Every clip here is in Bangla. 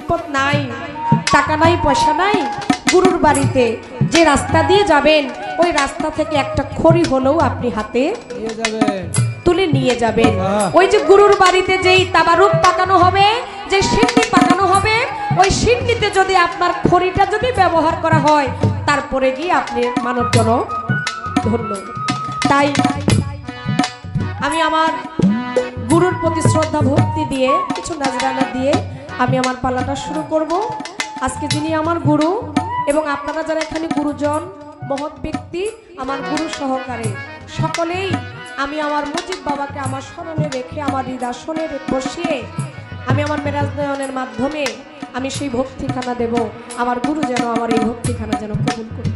সম্পদ নাই, টাকা নাই, পয়সা নাই, গুরুর বাড়িতে যে রাস্তা দিয়ে যাবেন ওই রাস্তা থেকে একটা খড়ি হলেও আপনি হাতে নিয়ে যাবেন, তুলে নিয়ে যাবেন। ওই যে গুরুর বাড়িতে যেই তাবারুক পাকানো হবে, যে সিন্নি পাকানো হবে, ওই সিন্নিতে যদি আপনার খড়িটা যদি ব্যবহার করা হয় তারপরে গিয়ে আপনি মানবজনক ধন্য। তাই আমি আমার গুরুর প্রতি শ্রদ্ধা ভক্তি দিয়ে কিছু নাজরানা দিয়ে আমি আমার পালাটা শুরু করব। আজকে যিনি আমার গুরু এবং আপনারা যারা এখানে গুরুজন মহৎ ব্যক্তি আমার গুরু সহকারে সকলেই আমি আমার মুজিব বাবাকে আমার স্মরণে রেখে আমার হৃদয়াসনে বসিয়ে আমি আমার মেরাজ নয়নের মাধ্যমে আমি সেই ভক্তিখানা দেব। আমার গুরু যেন আমার এই ভক্তিখানা যেন কবুল করে।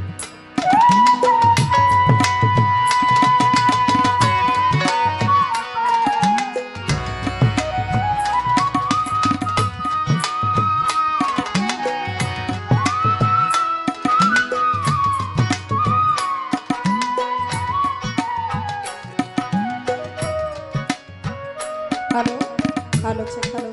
হ্যালো হ্যালো হ্যালো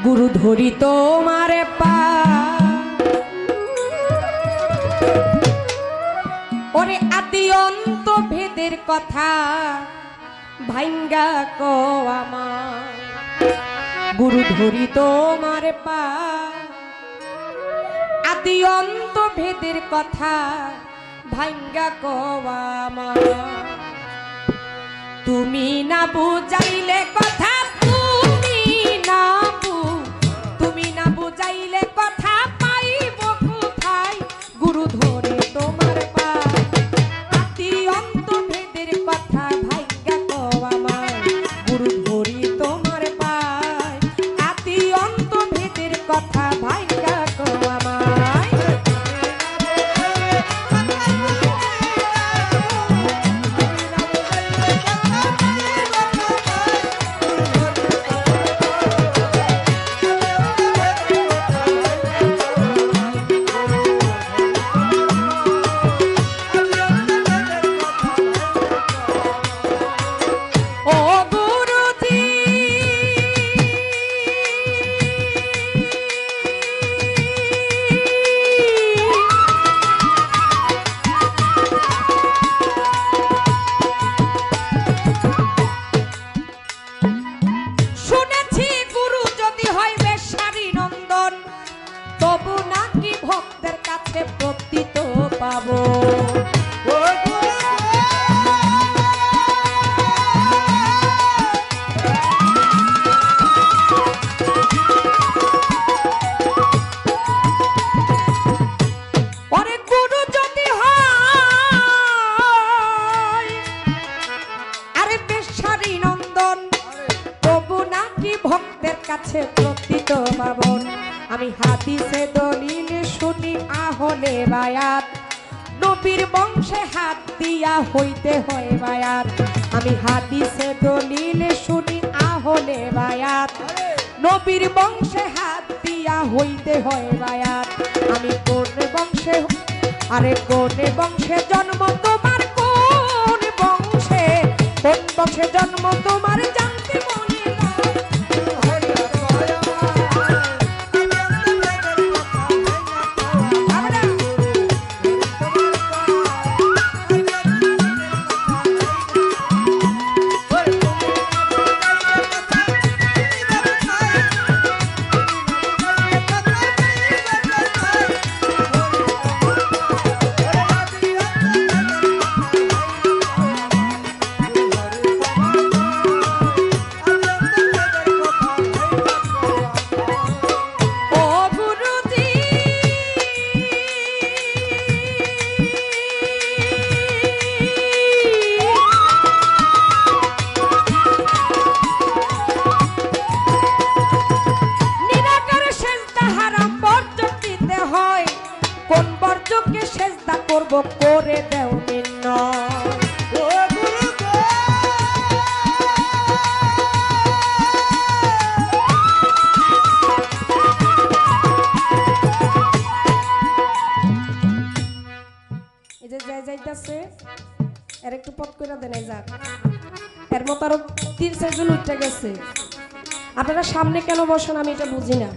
গুরু ধরি তোমার পা ওরে আদি অন্ত ভেদের কথা ভাঙ্গা কো আমার। গুরু ধরি তোমার পা আদি অন্ত ভেদের কথা ভাঙ্গা কো আমার। তুমি না বুঝাইলে কথা, তুমি না বুঝাইলে কথা পাইব কোথায়। গুরু ধরে তোমার পা আদি অন্ত ভেদের কথা ভাগ্যা কো আমার। গুরু ধরি তোমার পা আদি অন্ত ভেদের কথা ভাগ্যা কো আমার। তবু নাকি ভক্তের কাছে প্রতীত পাবো। প্রতীত পাবন আমি হাদিসে দলিল শুনি আহলে বায়াত, নবীর বংশে হাত দিয়া হইতে হয় বায়াত। আমি হাদিসে দলিল শুনি আহলে বায়াত, নবীর বংশে হাত দিয়া হইতে হয় বায়াত। আমি কোন বংশে, আরে কোন বংশে জন্ম তোমার, কোন বংশে জন্ম তোমার জানতে মনে চোখে সেজদা করব করে দেও নির্ণয়। ও গুরু গো এই যে যাই যাইতাছে এর একটু পথ করে দেন এই যাক এর মতো আরো 3-4 জন উঠে গেছে। আপনারা সামনে কেন বসেন আমি এটা বুঝি না।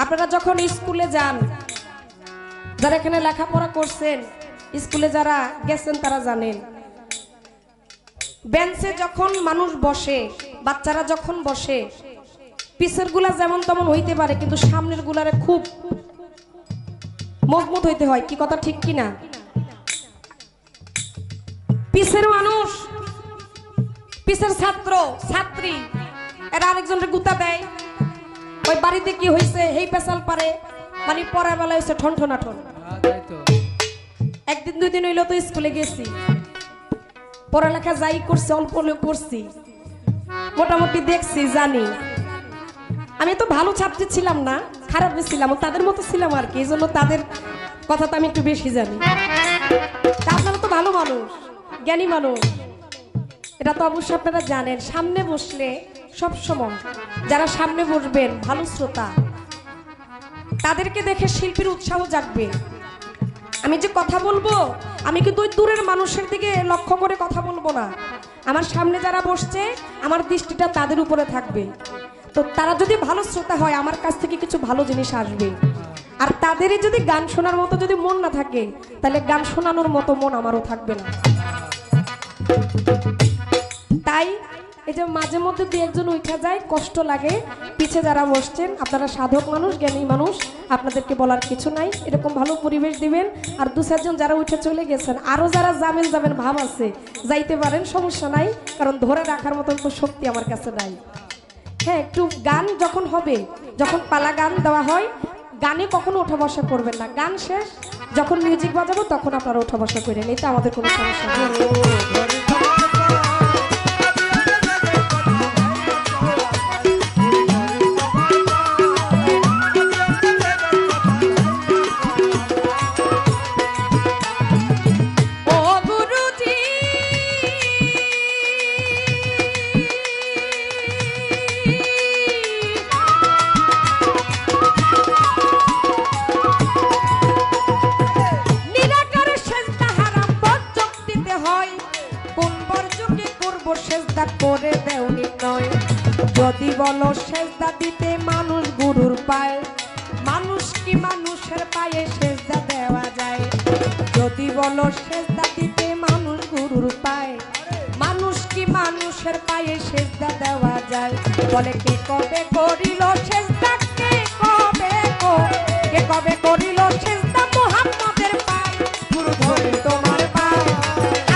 আপনারা যখন স্কুলে যান, যারা এখানে লেখাপড়া করছেন, স্কুলে যারা গেছেন তারা জানেন বেঞ্চে যখন মানুষ বসে, বাচ্চারা যখন বসে, পিছের গুলা যেমন তেমন হইতে পারে কিন্তু সামনের গুলারে খুব মজবুত হইতে হয়। কি কথা ঠিক কিনা? পিছের মানুষ, পিছের ছাত্র ছাত্রী এরা আরেকজনের গুতা দেয়, ওই বাড়িতে কি হয়েছে হেই পেশাল পারে, মানে পরের বেলা হয়েছে ঠন ঠনা ঠন। একদিন 2 দিন হইলো তো স্কুলে গেছি, পড়ালেখা যাই করছি অল্প হলেও করছি, মোটামুটি দেখছি জানি। আমি তো ভালো ছাত্রী ছিলাম না, খারাপ ছিলাম, তাদের মতো ছিলাম আর কি, এই জন্য তাদের কথা তো আমি একটু বেশি জানি। আপনারা তো ভালো মানুষ, জ্ঞানী মানুষ, এটা তো অবশ্যই আপনারা জানেন। সামনে বসলে সব সময় যারা সামনে বসবেন ভালো শ্রোতা, তাদেরকে দেখে শিল্পীর উৎসাহ জাগবে। আমি যে কথা বলবো আমি কিন্তু ওই দূরের মানুষের দিকে লক্ষ্য করে কথা বলবো না, আমার সামনে যারা বসছে আমার দৃষ্টিটা তাদের উপরে থাকবে। তো তারা যদি ভালো শ্রোতা হয় আমার কাছ থেকে কিছু ভালো জিনিস আসবে। আর তাদেরই যদি গান শোনার মতো যদি মন না থাকে তাহলে গান শোনানোর মতো মন আমারও থাকবে না। তাই এই যে মাঝে মধ্যে 2-1 উঠা যায়, কষ্ট লাগে। পিছে যারা বসছেন আপনারা সাধক মানুষ, জ্ঞানী মানুষ, আপনাদেরকে বলার কিছু নাই, এরকম ভালো পরিবেশ দিবেন। আর 2-4 জন যারা উঠে চলে গেছেন, আরো যারা যাবেন যাবেন ভাব আছে, যাইতে পারেন, সমস্যা নাই, কারণ ধরে রাখার মতন তো শক্তি আমার কাছে নাই। হ্যাঁ, একটু গান যখন হবে, যখন পালা গান দেওয়া হয়, গানে কখনো ওঠা বসা করবেন না। গান শেষ যখন মিউজিক বাজাবো তখন আপনারা ওঠা বসা করেন, এটা আমাদের কোনো সমস্যা নেই। করে দেও নির্ণয়। যদি বলো সেজদা দিতে মানুষ গুরুর পায়, মানুষ কি মানুষের পায়ে সেজদা দেওয়া যায়? যদি বলো সেজদা দিতে মানুষ গুরুর পায়, মানুষ কি মানুষের পায়ে সেজদা দেওয়া যায়? বলে কে কবে করিল সেজদা, কে কবে করিল সেজদা মুহাম্মদের পায়? গুরু ধরি তোমার পায়,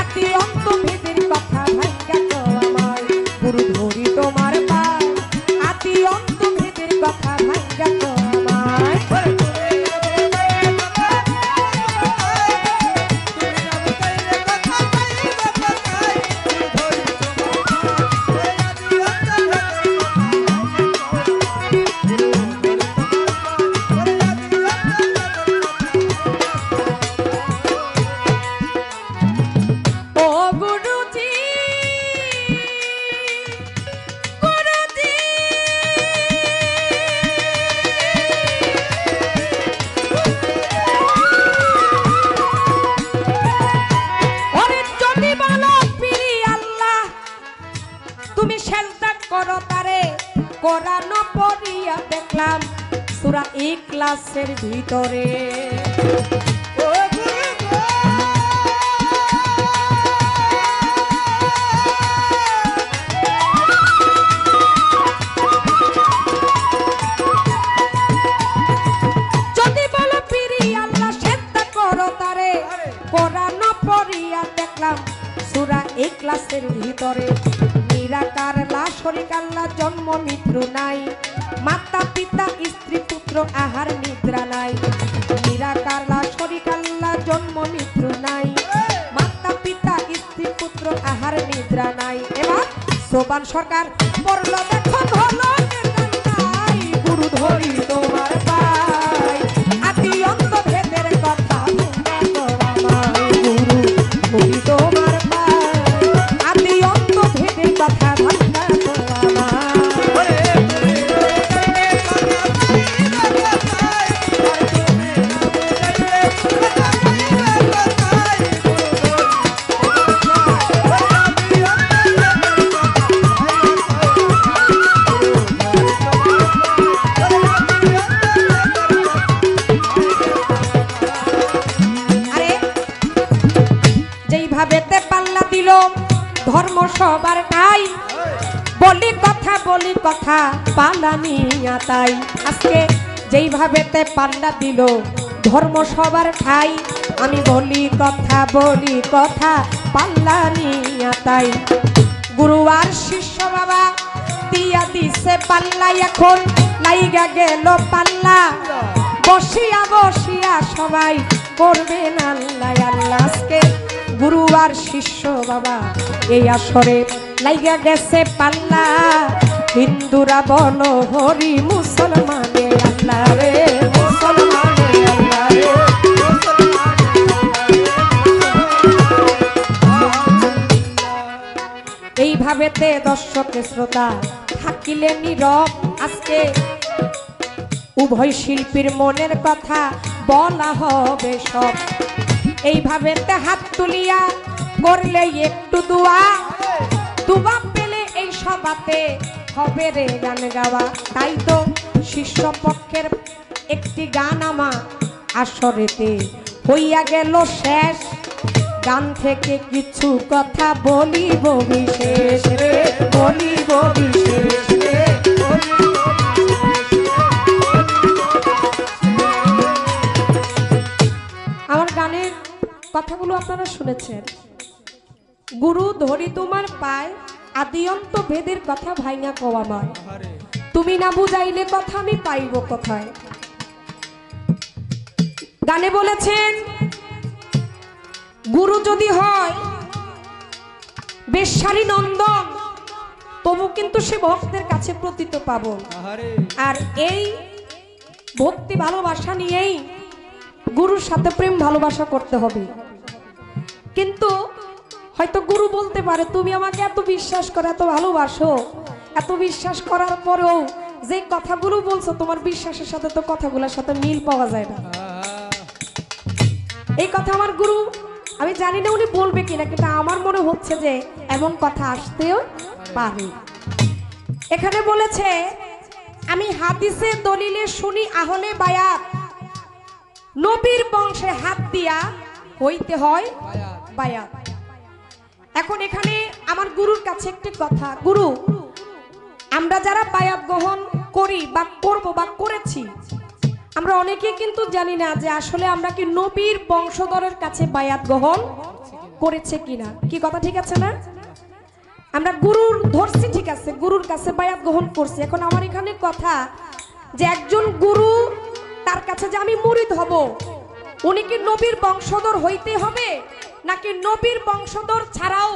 আতি অন্ত ভেদের কথা ভাঙ্গা তো আমার। গুরু ধরি তোমার পায়, আতি অন্ত ভেদের কথা ভাঙ্গা তো আমার। কোরআন পড়িয়া দেখলাম সূরা ইখলাসের ভিতরে, যদি বলো পিরি আল্লাহ সেজদা করো তারে, কোরআন পড়িয়া দেখলাম সূরা ইখলাসের ভিতরে। নিরাকার লা শরীক আল্লাহ, জন্ম মৃত্যু নাই, মাতা পিতা স্ত্রী পুত্র আহার নিদ্রা নাই। নিরাকার লা শরীক আল্লাহ, জন্ম মৃত্যু নাই, মাতা পিতা স্ত্রী পুত্র আহার নিদ্রা নাই। এবার সোবান সরকার পড়লো দেখো হলো নাই, গুরু সবার ঠাই বলি কথা পালানিয়া তাই আজকে যেইভাবেতে পাল্লা দিল ধর্ম সবার ঠাই আমি বলি কথা পাল্লানিয়া তাই গুরু আর শিষ্য বাবা দিয়া দিছে পাল্লা এখন লাইগা গেল পাল্লা বসিয়া সবাই করবেন আল্লাহ আল্লাহ আজকে গুরু আর শিষ্য বাবা এই আসরে লাইগা গেছে পাল্লা হিন্দুরা বলো হরি মুসলমানে আল্লাহ রে মুসলমানে আল্লাহ রে এইভাবেতে দর্শক শ্রোতা থাকিলে নীরব আজকে উভয় শিল্পীর মনের কথা বলা হবে সব এইভাবেতে হাত তুলিয়া করলে একটু দুয়া পেলে এই সবাতে হবে রে গান গাওয়া তাই তো শিষ্য পক্ষের একটি গান আমার আসরেতে হইয়া গেল শেষ গান থেকে কিছু কথা বলিব বিশেষ রে বলিব বিশেষ রে আমার গানের কথাগুলো আপনারা শুনেছেন গুরু ধরি তোমার পায় আদিয়ন্ত ভেদের কথা ভাইঙা কোয়ামায় তুমি না বুঝাইলে কথা আমি পাইব কোথায় গানে বলেছেন গুরু যদি হয় বেশ্যারী নন্দন তবু কিন্তু সে ভক্তের কাছে প্রতীত পাবো আর এই ভক্তি ভালোবাসা নিয়েই গুরুর সাথে প্রেম ভালোবাসা করতে হবে কিন্তু হয়তো গুরু বলতে পারে তুমি আমাকে এত বিশ্বাস করো এত ভালোবাসো এত বিশ্বাস করার পরেও যে কথাগুলো বলছো তোমার বিশ্বাসের সাথে তো কথাগুলোর সাথে মিল পাওয়া যায় না এই কথা আমার গুরু আমি জানি না উনি বলবে কিনা কিন্তু আমার মনে হচ্ছে যে এমন কথা আসতেও পারে এখানে বলেছে আমি হাদিসে দলিলে শুনি আহলে বায়াত নবীর বংশে হাত দিয়া হইতে হয় বায়াত এখন এখানে আমার গুরুর কাছে একটি কথা গুরু আমরা যারা বায়াত গ্রহণ করি বা করব বা করেছি আমরা অনেকেই কিন্তু জানি না যে আসলে আমরা কি নবীর বংশধরের কাছে বায়াত গ্রহণ করেছে কিনা কি কথা ঠিক আছে না আমরা গুরুর ধরছি ঠিক আছে গুরুর কাছে বায়াত গ্রহণ করছি এখন আমার এখানে কথা যে একজন গুরু তার কাছে যে আমি মুরিদ হব উনি কি নবীর বংশধর হইতে হবে নাকি নবীর বংশধর ছাড়াও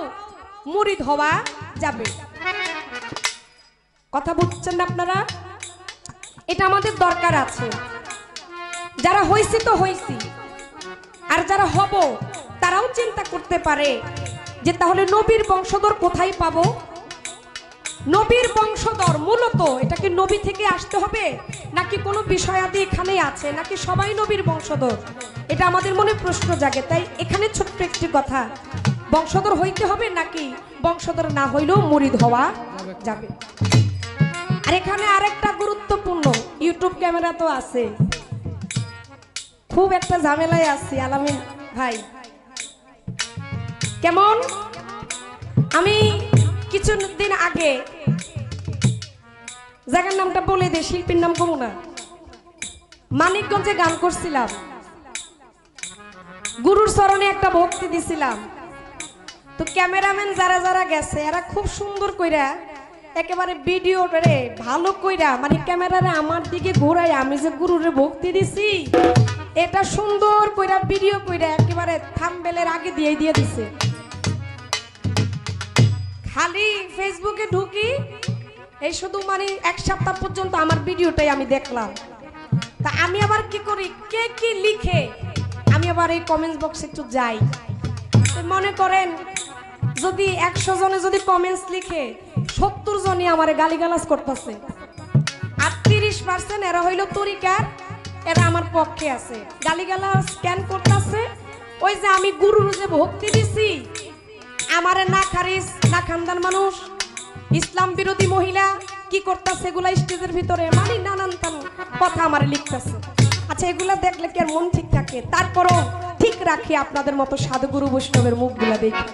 মুরিদ হওয়া যাবে কথা বুঝছেন না আপনারা এটা আমাদের দরকার আছে যারা হইছি তো হইছি আর যারা হব তারাও চিন্তা করতে পারে যে তাহলে নবীর বংশধর কোথায় পাবো নবীর বংশধর মূলত এটা কি নবী থেকে আসতে হবে নাকি কোনো বিষয়াদি এখানে আছে নাকি সবাই নবীর বংশধর এটা আমাদের মনে প্রশ্ন জাগে তাই এখানে ছোট্ট একটি কথা বংশধর হইতে হবে নাকি বংশধর না হইলেও মুরিদ হওয়া যাবে আর এখানে আরেকটা গুরুত্বপূর্ণ ইউটিউব ক্যামেরা তো আছে খুব একটা ঝামেলায় আছি আলামিন ভাই কেমন আমি কিছুদিন আগে জায়গার নামটা বলে দে শিল্পীর নাম কমু না মানিকগঞ্জে গান করছিলাম গুরুর চরণে একটা ভক্তি দিছিলাম তো ক্যামেরাম্যান যারা যারা গেছে এরা খুব সুন্দর কইরা একেবারে ভিডিও রে ভালো কইরা মানে ক্যামেরারে আমার দিকে ঘোরায় আমি যে গুরুরে ভক্তি দিছি এটা সুন্দর কইরা ভিডিও কইরা একেবারে থাম্বনেলের আগে দিয়ে দিছে খালি ফেসবুকে ঢুকি এই শুধু মানে এক সপ্তাহ পর্যন্ত আমার ভিডিওটাই আমি দেখলাম তা আমি আবার কি করি কে কি লিখে আমি আবার এই কমেন্টস বক্সে একটু যাই মনে করেন যদি 100 জনে যদি কমেন্টস লিখে 70 জনই আমারে গালিগালাজ করতেছে আর 30% এরা হইল তরিকার এরা আমার পক্ষে আছে গালিগালাজ কেন করতেছে ওই যে আমি গুরুর যে ভক্তি দিছি আমারে না খারিজ না খানদান মানুষ ইসলাম বিরোধী মহিলা কি করতেছে এগুলা স্টেজের ভিতরে মানে নানান কথা আমারে লিখতেছে আচ্ছা এগুলা দেখলে কি আর মন ঠিক থাকে তারপরও ঠিক রাখি আপনাদের মতো সাধুগুরু বৈষ্ণবের মুখগুলা দেখি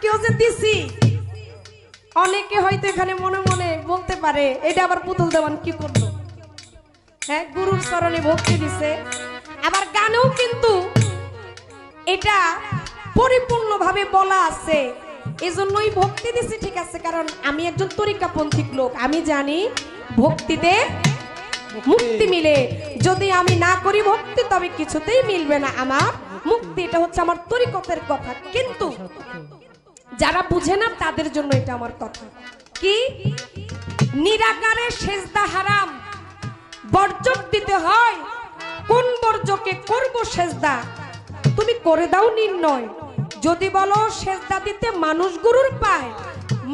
আজকেও যে দিছি, অনেকে হয়তো এখানে মনে মনে বলতে পারে এটা আবার পুতুল দেওয়ান কি করলো। হ্যাঁ, গুরুর চরণে ভক্তি দিছে। আবার গানেও কিন্তু এটা পরিপূর্ণভাবে বলা আছে, এজন্যই ভক্তি দিছি, ঠিক আছে। কারণ আমি একজন তরিকাপন্থী লোক, আমি জানি ভক্তিতে মুক্তি মিলে। যদি আমি না করি ভক্তি, তবে কিছুতেই মিলবে না আমার মুক্তি। এটা হচ্ছে আমার তরিকতের কথা। কিন্তু যারা বুঝে না তাদের জন্য এটা আমার কথা। কি? নিরাকারে সেজদা হারাম, বর্জক দিতে হয়। কোন বর্জকে করব সেজদা? তুমি করে দাও নির্ণয়। যদি বলো সেজদা দিতে মানুষ গুরুর পায়,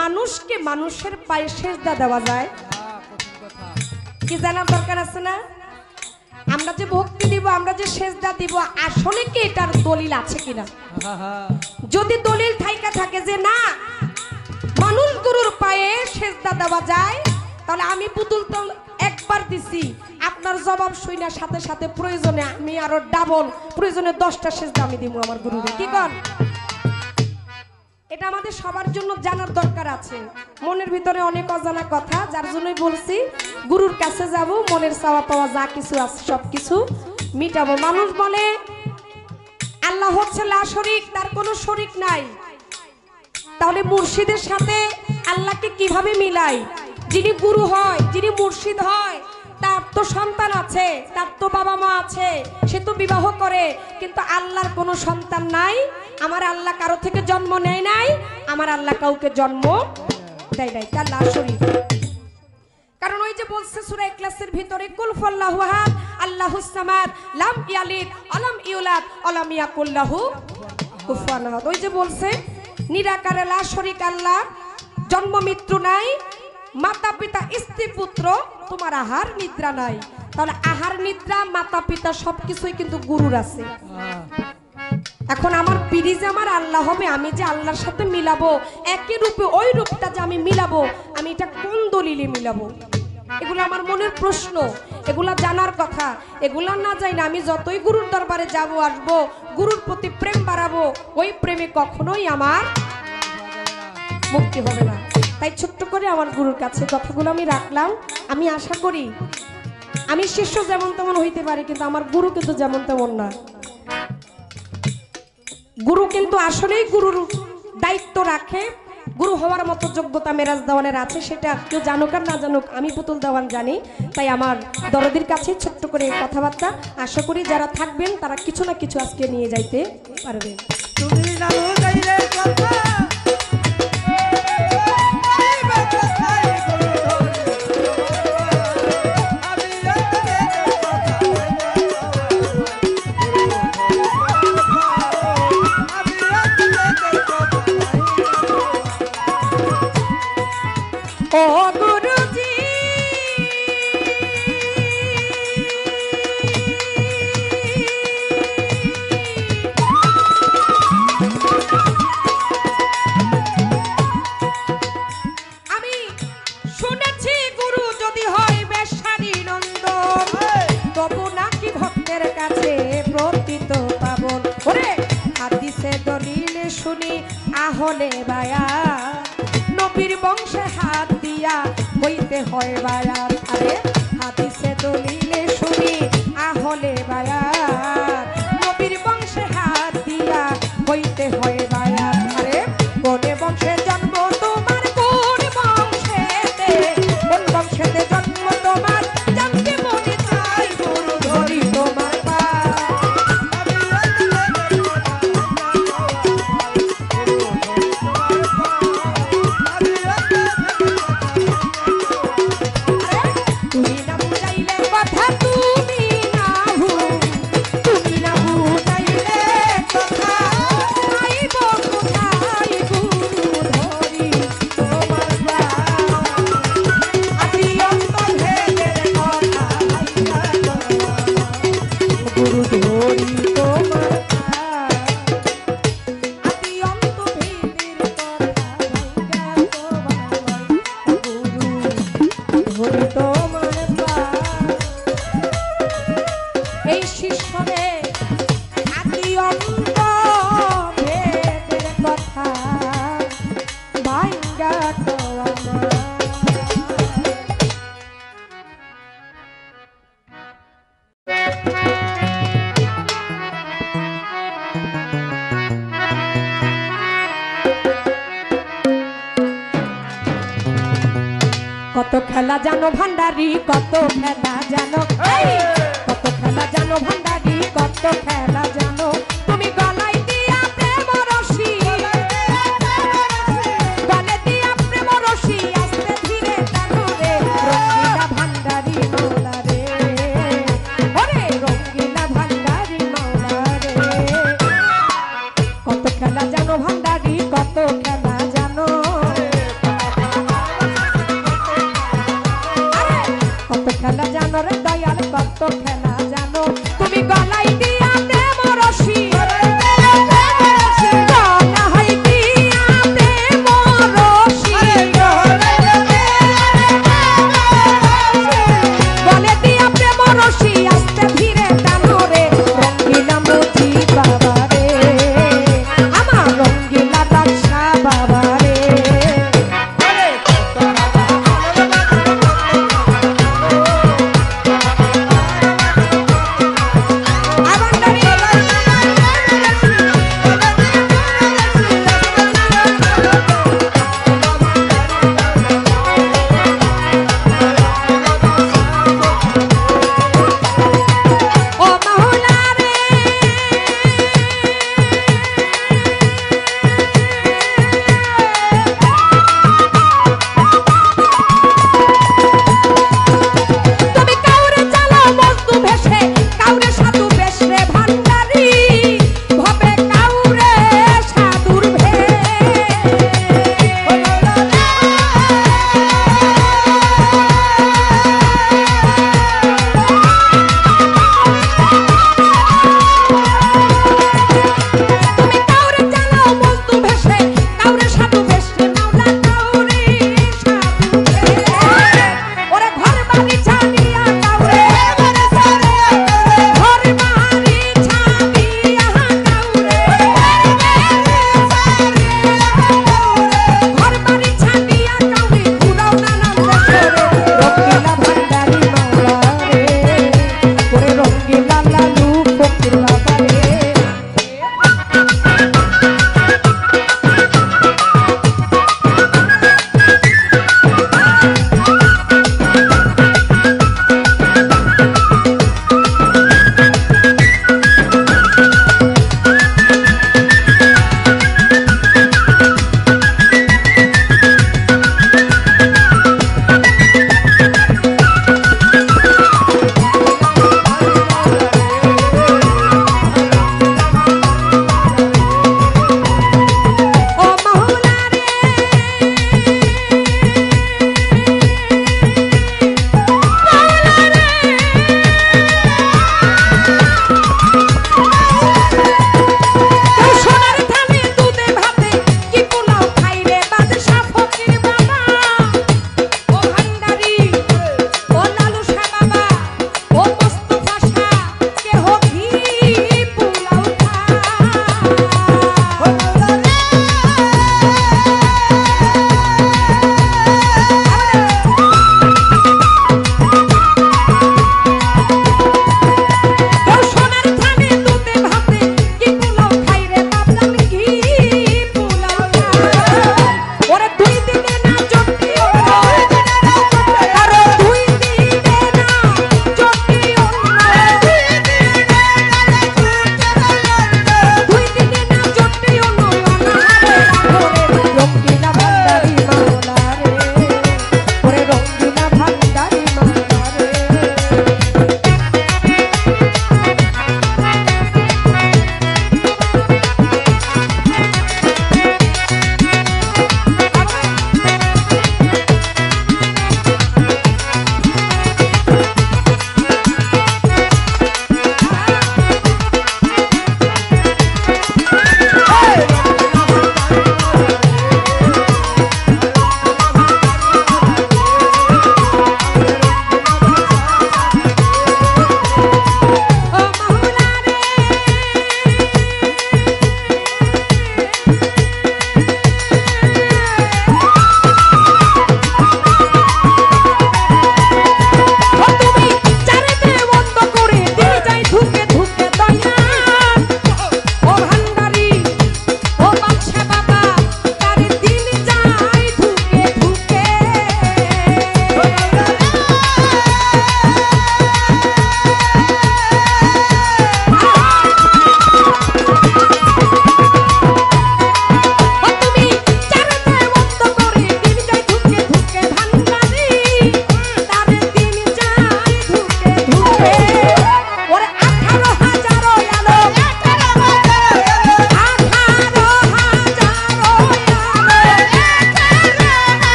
মানুষকে মানুষের পায়ে সেজদা দেওয়া যায় কি জানার দরকার আছে না? আমরা যে ভক্তি দিব, আমরা যে সেজদা দিব, আসলে কি এটার দলিল আছে কিনা? যদি দলিল থাইকা থাকে যে না মানুষ গুরুর পায়ে সেজদা দেওয়া যায়, তাহলে আমি পুতুল তো একবার দিছি, আপনার জবাব শুইনা সাথে সাথে প্রয়োজনে আমি আরো ডাবল, প্রয়োজনে 10টা সেজদা আমি দিব আমার গুরুরে। কি কর? এটা আমাদের সবার জন্য জানার দরকার আছে। মনের ভিতরে অনেক অজানা কথা, যার জন্যই বলছি গুরুর কাছে যাব, মনের চাওয়া পাওয়া যা কিছু আছে সবকিছু মিটাবো। মানুষ বলে আল্লাহ হচ্ছে লা শরীক, তার কোনো শরীক নাই। তাহলে মুর্শিদের সাথে আল্লাহকে কিভাবে মিলাই? যিনি গুরু হয়, যিনি মুর্শিদ হয়, তার তো সন্তান আছে, তার তো বাবা মা আছে, সে তো বিবাহ করে। কিন্তু আল্লাহর কোনো সন্তান নাই। আমার আল্লাহ কারো থেকে জন্ম নেয় নাই, আমার আল্লাহ কাউকে জন্ম দেয় নাই। তার লা শরীক। কারণ ওই যে বলছে সূরা ইখলাসের ভিতরে, কুল ফাল্লাহু আহাদ আল্লাহুস সামাদ লাম ইয়ালিদ ওয়ালাম ইউলাদ ওয়ালাম ইয়াকুল লাহু কুফুয়ান আহাদ। ওই যে বলছে নিরাকারে লা শরীক আল্লাহ, জন্ম মৃত্যু নাই, মাতা পিতা স্ত্রী পুত্র, তোমার আহার নিদ্রা নাই। তাহলে আহার নিদ্রা মাতা পিতা সবকিছুই কিন্তু গুরুর আছে। এখন আমার পীরি যে আমার আল্লাহ হবে, আমি যে আল্লাহর সাথে মিলাবো একই রূপে, ওই রূপটা যে আমি মিলাবো, আমি এটা কোন দলিলে মিলাবো? এগুলো আমার মনের প্রশ্ন, এগুলা জানার কথা। এগুলা না যাই না আমি যতই গুরুর দরবারে যাব আসবো, গুরুর প্রতি প্রেম বাড়াবো, ওই প্রেমে কখনোই আমার মুক্তি হবে না। তাই ছোট্ট করে আমার গুরুর কাছে কথাগুলো আমি রাখলাম। আমি আশা করি আমি শিষ্য যেমন তেমন হইতে পারি, কিন্তু আমার গুরু কিন্তু যেমন তেমন না। গুরু কিন্তু আসলেই গুরুর দায়িত্ব রাখে। গুরু হওয়ার মতো যোগ্যতা মেরাজ দেওয়ানের আছে, সেটা কেউ জানুক আর না জানুক, আমি পুতুল দেওয়ান জানি। তাই আমার দরদির কাছে ছোট্ট করে কথাবার্তা, আশা করি যারা থাকবেন তারা কিছু না কিছু আজকে নিয়ে যাইতে পারবে। তুমি জানো যাইলে কথা শুনি আহলে বায়া, নবীর বংশে হাত দিয়া হইতে হয় বায়া। আরে হাদিসে দলিলে শুনি আহলে বায়া, নবীর বংশে হাত দিয়া হইতে হয় বায়া। আরে কোনে বংশে জন্ম তোমার, কোন বংশেতে, কোন বংশেতে জন্ম তোমার, জানতে মনে চাই গুরু ধরি তোমার পা। তুমি না কত খেলা জানো ভান্ডারি কত খেলা জানো এই! কত খেলা জানো ভান্ডারি কত খেলা জানো তুমি গলায় দিয়া প্রেম রশি গলে দিয়া প্রেম রশি আস্তে ধীরে টানো রে রঙ্গিলা ভান্ডারি মাওলা রে ওরে রঙ্গিলা ভান্ডারি মাওলা রে কত খেলা জানো ভান্ডারি কত খেলা জানো কত খেলা জানো রে দয়াল কত খেলা জানো তুমি গলায় দিয়া প্রেম রশি গলায় দিয়া প্রেম রশি গলে দিয়া প্রেম রশি আস্তে ধীরে টানো রে রঙ্গিলা মুজি বাবা রে আমার রঙ্গিলা বাদশা বাবা রে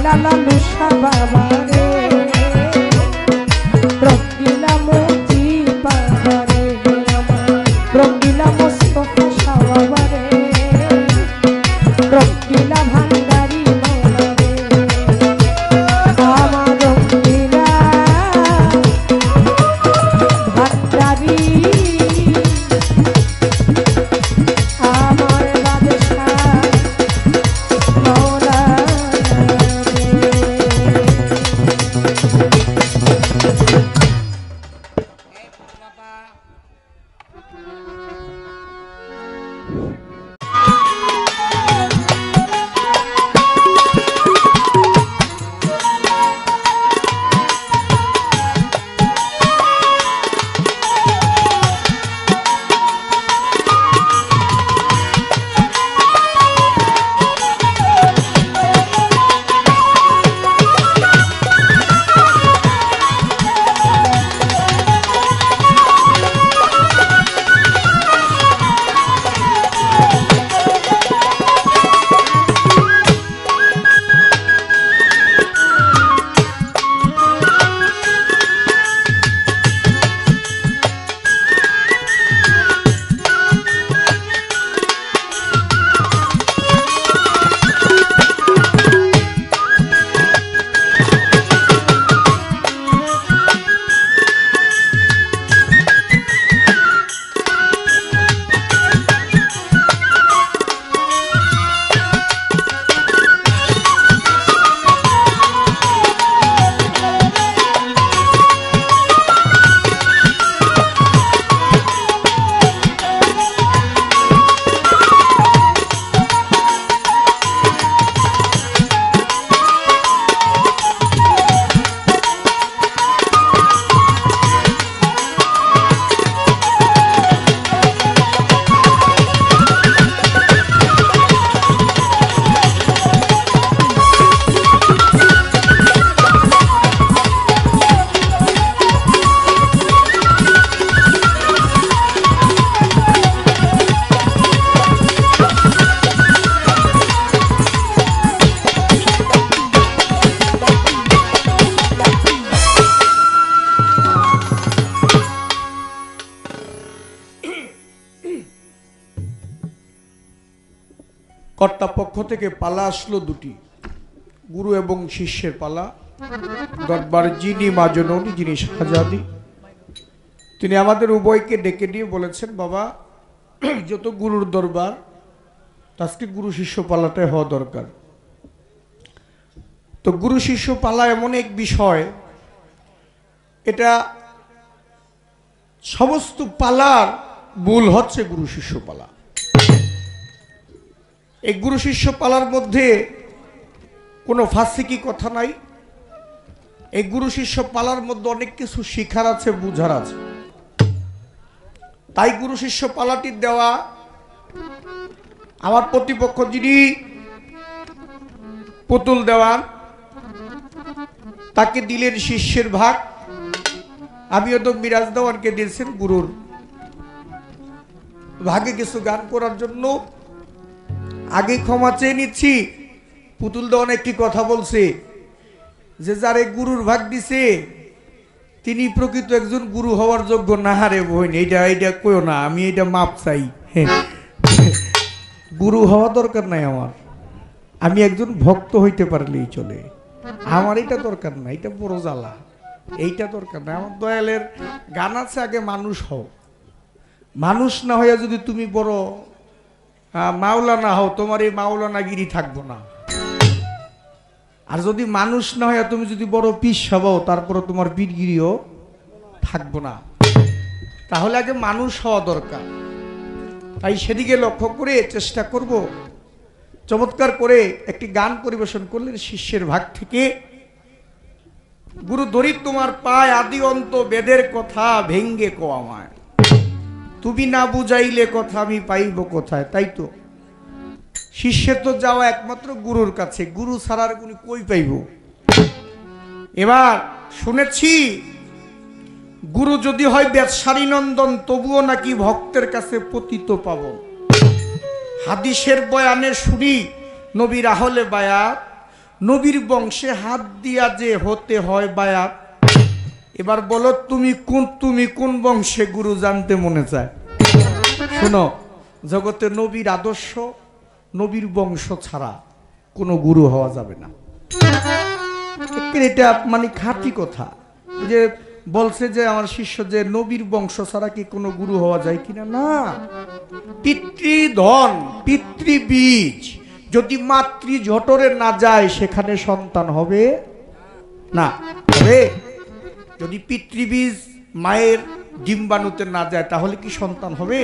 রঙ্গিলা লালুসা বাবা রে, রঙ্গিলা মতি বাবা রে, রঙ্গিলা মোস্তফা শাহ বাবা রে, রঙ্গিলা ভান্ডারি মাওলা রে, আমার রঙ্গিলা ভান্ডারি, আমার বাদশাহ মাওলা কর্তাপক্ষ থেকে পালা আসলো দুটি, গুরু এবং শিষ্যের পালা। দরবার যিনি মাজননী, যিনি শাহজাদি, তিনি আমাদের উভয়কে ডেকে নিয়ে বলেছেন, বাবা যত গুরুর দরবার, আজকে গুরু শিষ্য পালাটাই হওয়া দরকার। তো গুরু শিষ্য পালা এমন এক বিষয়, এটা সমস্ত পালার মূল হচ্ছে গুরু শিষ্য পালা। এই গুরু শিষ্য পালার মধ্যে কোনো ফাঁসিকি কথা নাই। এই গুরু শিষ্য পালার মধ্যে অনেক কিছু শিখার আছে, বুঝার আছে। তাই গুরু শিষ্য পালাটি দেওয়া, আমার প্রতিপক্ষ যিনি পুতুল দেওয়ান, তাকে দিলেন শিষ্যের ভাগ। আমিও তো মিরাজ দেওয়ানকে দিয়েছেন গুরুর ভাগে কিছু গান করার জন্য। আগে ক্ষমা চেয়ে নিচ্ছি, পুতুল দেওয়ান একটি কথা বলছে যে যারে গুরুর ভাগ দিছে তিনি প্রকৃত একজন গুরু হওয়ার যোগ্য না। হারে বোন, এইটা কইও না, আমি এটা মাপ চাই। গুরু হওয়া দরকার নাই আমার, আমি একজন ভক্ত হইতে পারলেই চলে। আমার এটা দরকার না, এটা বড় জ্বালা, এইটা দরকার না। আমার দয়ালের গান আছে, আগে মানুষ হও। মানুষ না হইয়া যদি তুমি বড় মাওলানা হও, তোমার এই মাওলানাগিরি থাকবো না। আর যদি মানুষ না হইয়া তুমি যদি বড় পীর হও, তারপরে তোমার পীরগিরিও থাকবো না। তাহলে আগে মানুষ হওয়া দরকার। তাই সেদিকে লক্ষ্য করে চেষ্টা করব। চমৎকার করে একটি গান পরিবেশন করলেন শিষ্যের ভাগ থেকে। গুরু দরিদ তোমার পায়, আদি অন্ত বেদের কথা ভেঙ্গে কো আমায়, তুমি না বুঝাইলে কথা আমি পাইব কোথায়। তাই তো শিষ্যের তো যাওয়া একমাত্র গুরুর কাছে, গুরু ছাড়ার উনি কই পাইব। এবার শুনেছি গুরু যদি হয় বেদসারী নন্দন, তবুও নাকি ভক্তের কাছে পতিত পাবন। হাদিসের বয়ানে শুনি নবীর আহলে বায়াত, নবীর বংশে হাত দিয়া যে হতে হয় বায়াত। এবার বলো তুমি কোন বংশে গুরু জানতে মনে চায়? শোনো, জগতে নবীর আদর্শ, নবীর বংশ ছাড়া কোনো গুরু হওয়া যাবে না। এটা মানে খাঁটি কথা। যে বলছে যে আমার শিষ্য যে নবীর বংশ ছাড়া কি কোনো গুরু হওয়া যায় কিনা? না। পিতৃধন, পিতৃবীজ যদি মাতৃ জঠরে না যায় সেখানে সন্তান হবে না। হবে যদি পিতৃবীজ মায়ের ডিম্বাণুতে না যায় তাহলে কি সন্তান হবে?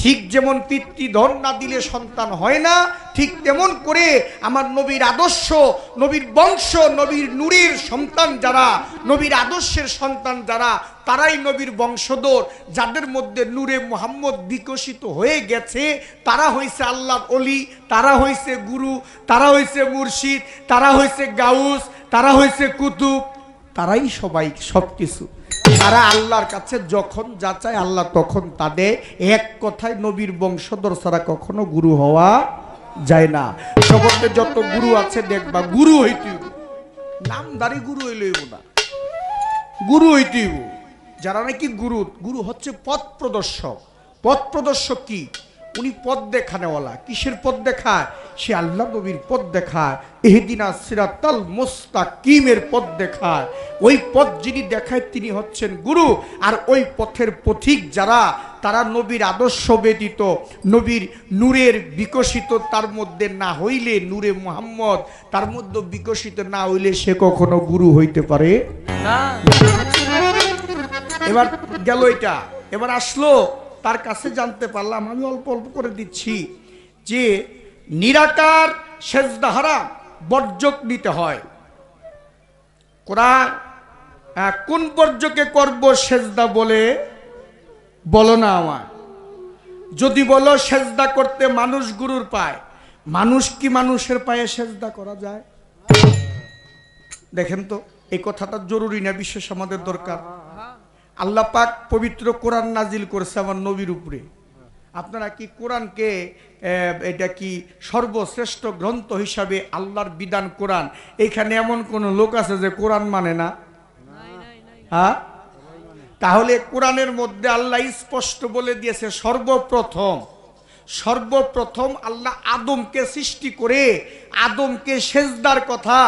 ঠিক যেমন পিতৃধন না দিলে সন্তান হয় না, ঠিক তেমন করে আমার নবীর আদর্শ, নবীর বংশ, নবীর নূরের সন্তান যারা, নবীর আদর্শের সন্তান যারা, তারাই নবীর বংশধর। যাদের মধ্যে নূরে মুহাম্মদ বিকশিত হয়ে গেছে তারা হইছে আল্লাহর ওলি, তারা হইছে গুরু, তারা হইছে মুর্শিদ, তারা হইছে গাউস, তারা হইছে কুতুব, তারাই সবাই সবকিছু। তারা আল্লাহর কাছে যখন যা চায় আল্লাহ তখন তাদের। এক কথায় নবীর বংশধর ছাড়া কখনো গুরু হওয়া যায় না। জগতে যত গুরু আছে দেখবা গুরু হইতেই, নামদারি গুরু হইলেই না, গুরু হইতেই। যারা নাকি গুরু, গুরু হচ্ছে পথ প্রদর্শক। পথ প্রদর্শক কি? উনি পথ দেখানেওয়ালা। কিসের পথ দেখায়? সে আল্লাহ নবীর পথ দেখায়, ইহদিনা সিরাতাল মুস্তাকিমের পথ দেখায়। ওই পথ যিনি দেখায় তিনি হচ্ছেন গুরু। আর ওই পথের পথিক যারা, তারা নবীর আদর্শ ব্যতীত, নবীর নূরের বিকশিত তার মধ্যে না হইলে, নূরে মুহাম্মদ তার মধ্যে বিকশিত না হইলে সে কখনো গুরু হইতে পারে না। এবার গেল এটা, এবার আসলো তার কাছে জানতে পারলাম, আমি অল্প অল্প করে দিচ্ছি, যে নিরাকার সেজদা হারাম, বর্জক নিতে হয়। কোরআন কোন বর্জকে করব সেজদা বলে বলো না আমার। যদি বলো সেজদা করতে মানুষ গুরুর পায়, মানুষ কি মানুষের পায়ে সেজদা করা যায়? দেখেন তো, এই কথাটা জরুরি না, বিশেষ আমাদের দরকার। আল্লাহ পাক পবিত্র কোরআন নাজিল করেছে আমার নবীর উপরে। আপনারা কি কোরআনকে এটা কি সর্বশ্রেষ্ঠ গ্রন্থ হিসাবে আল্লাহর বিধান কোরআন, এখানে এমন কোন লোক আছে যে কোরআন মানে না? হ্যাঁ, তাহলে কোরআনের মধ্যে আল্লাহ স্পষ্ট বলে দিয়েছে সর্বপ্রথম আল্লাহ আদমকে সৃষ্টি করে আদমকে সেজদার কথা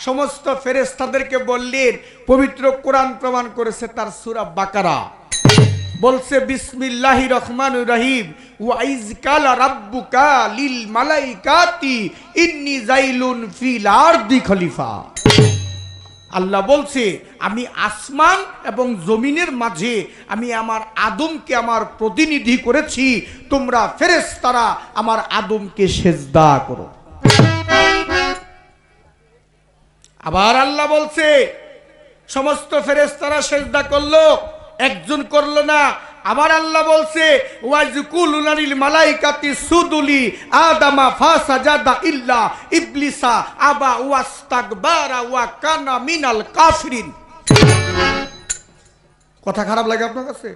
সমস্ত ফেরেশতাদেরকে বললেন। পবিত্র কোরআন প্রমাণ করেছে তার সূরা বাকারা, বলছে বিসমিল্লাহির রহমানির রহিম, ওয়া ইজ কালা রাব্বুকা লিল মালাইকাতি ইন্নী জাইলুন ফিল আরদি খলিফা। আল্লাহ বলছে আমি আসমান এবং জমিনের মাঝে আমি আমার আদমকে আমার প্রতিনিধি করেছি, তোমরা ফেরেশতারা আমার আদমকে সেজদা করো। আবার আল্লাহ বলছে সমস্ত ফেরেশতারা সেজদা করলো, একজন করলো না। আবার আল্লাহ বলছে ওয়াজকুলুনা লিল মালাইকাতি সুদুলি আদামা ফাসাজাদা ইল্লা ইবলিসা আবা ওয়াস্তাকবারা ওয়া কানা মিনাল কাফিরিন। কথা খারাপ লাগে আপনার কাছে?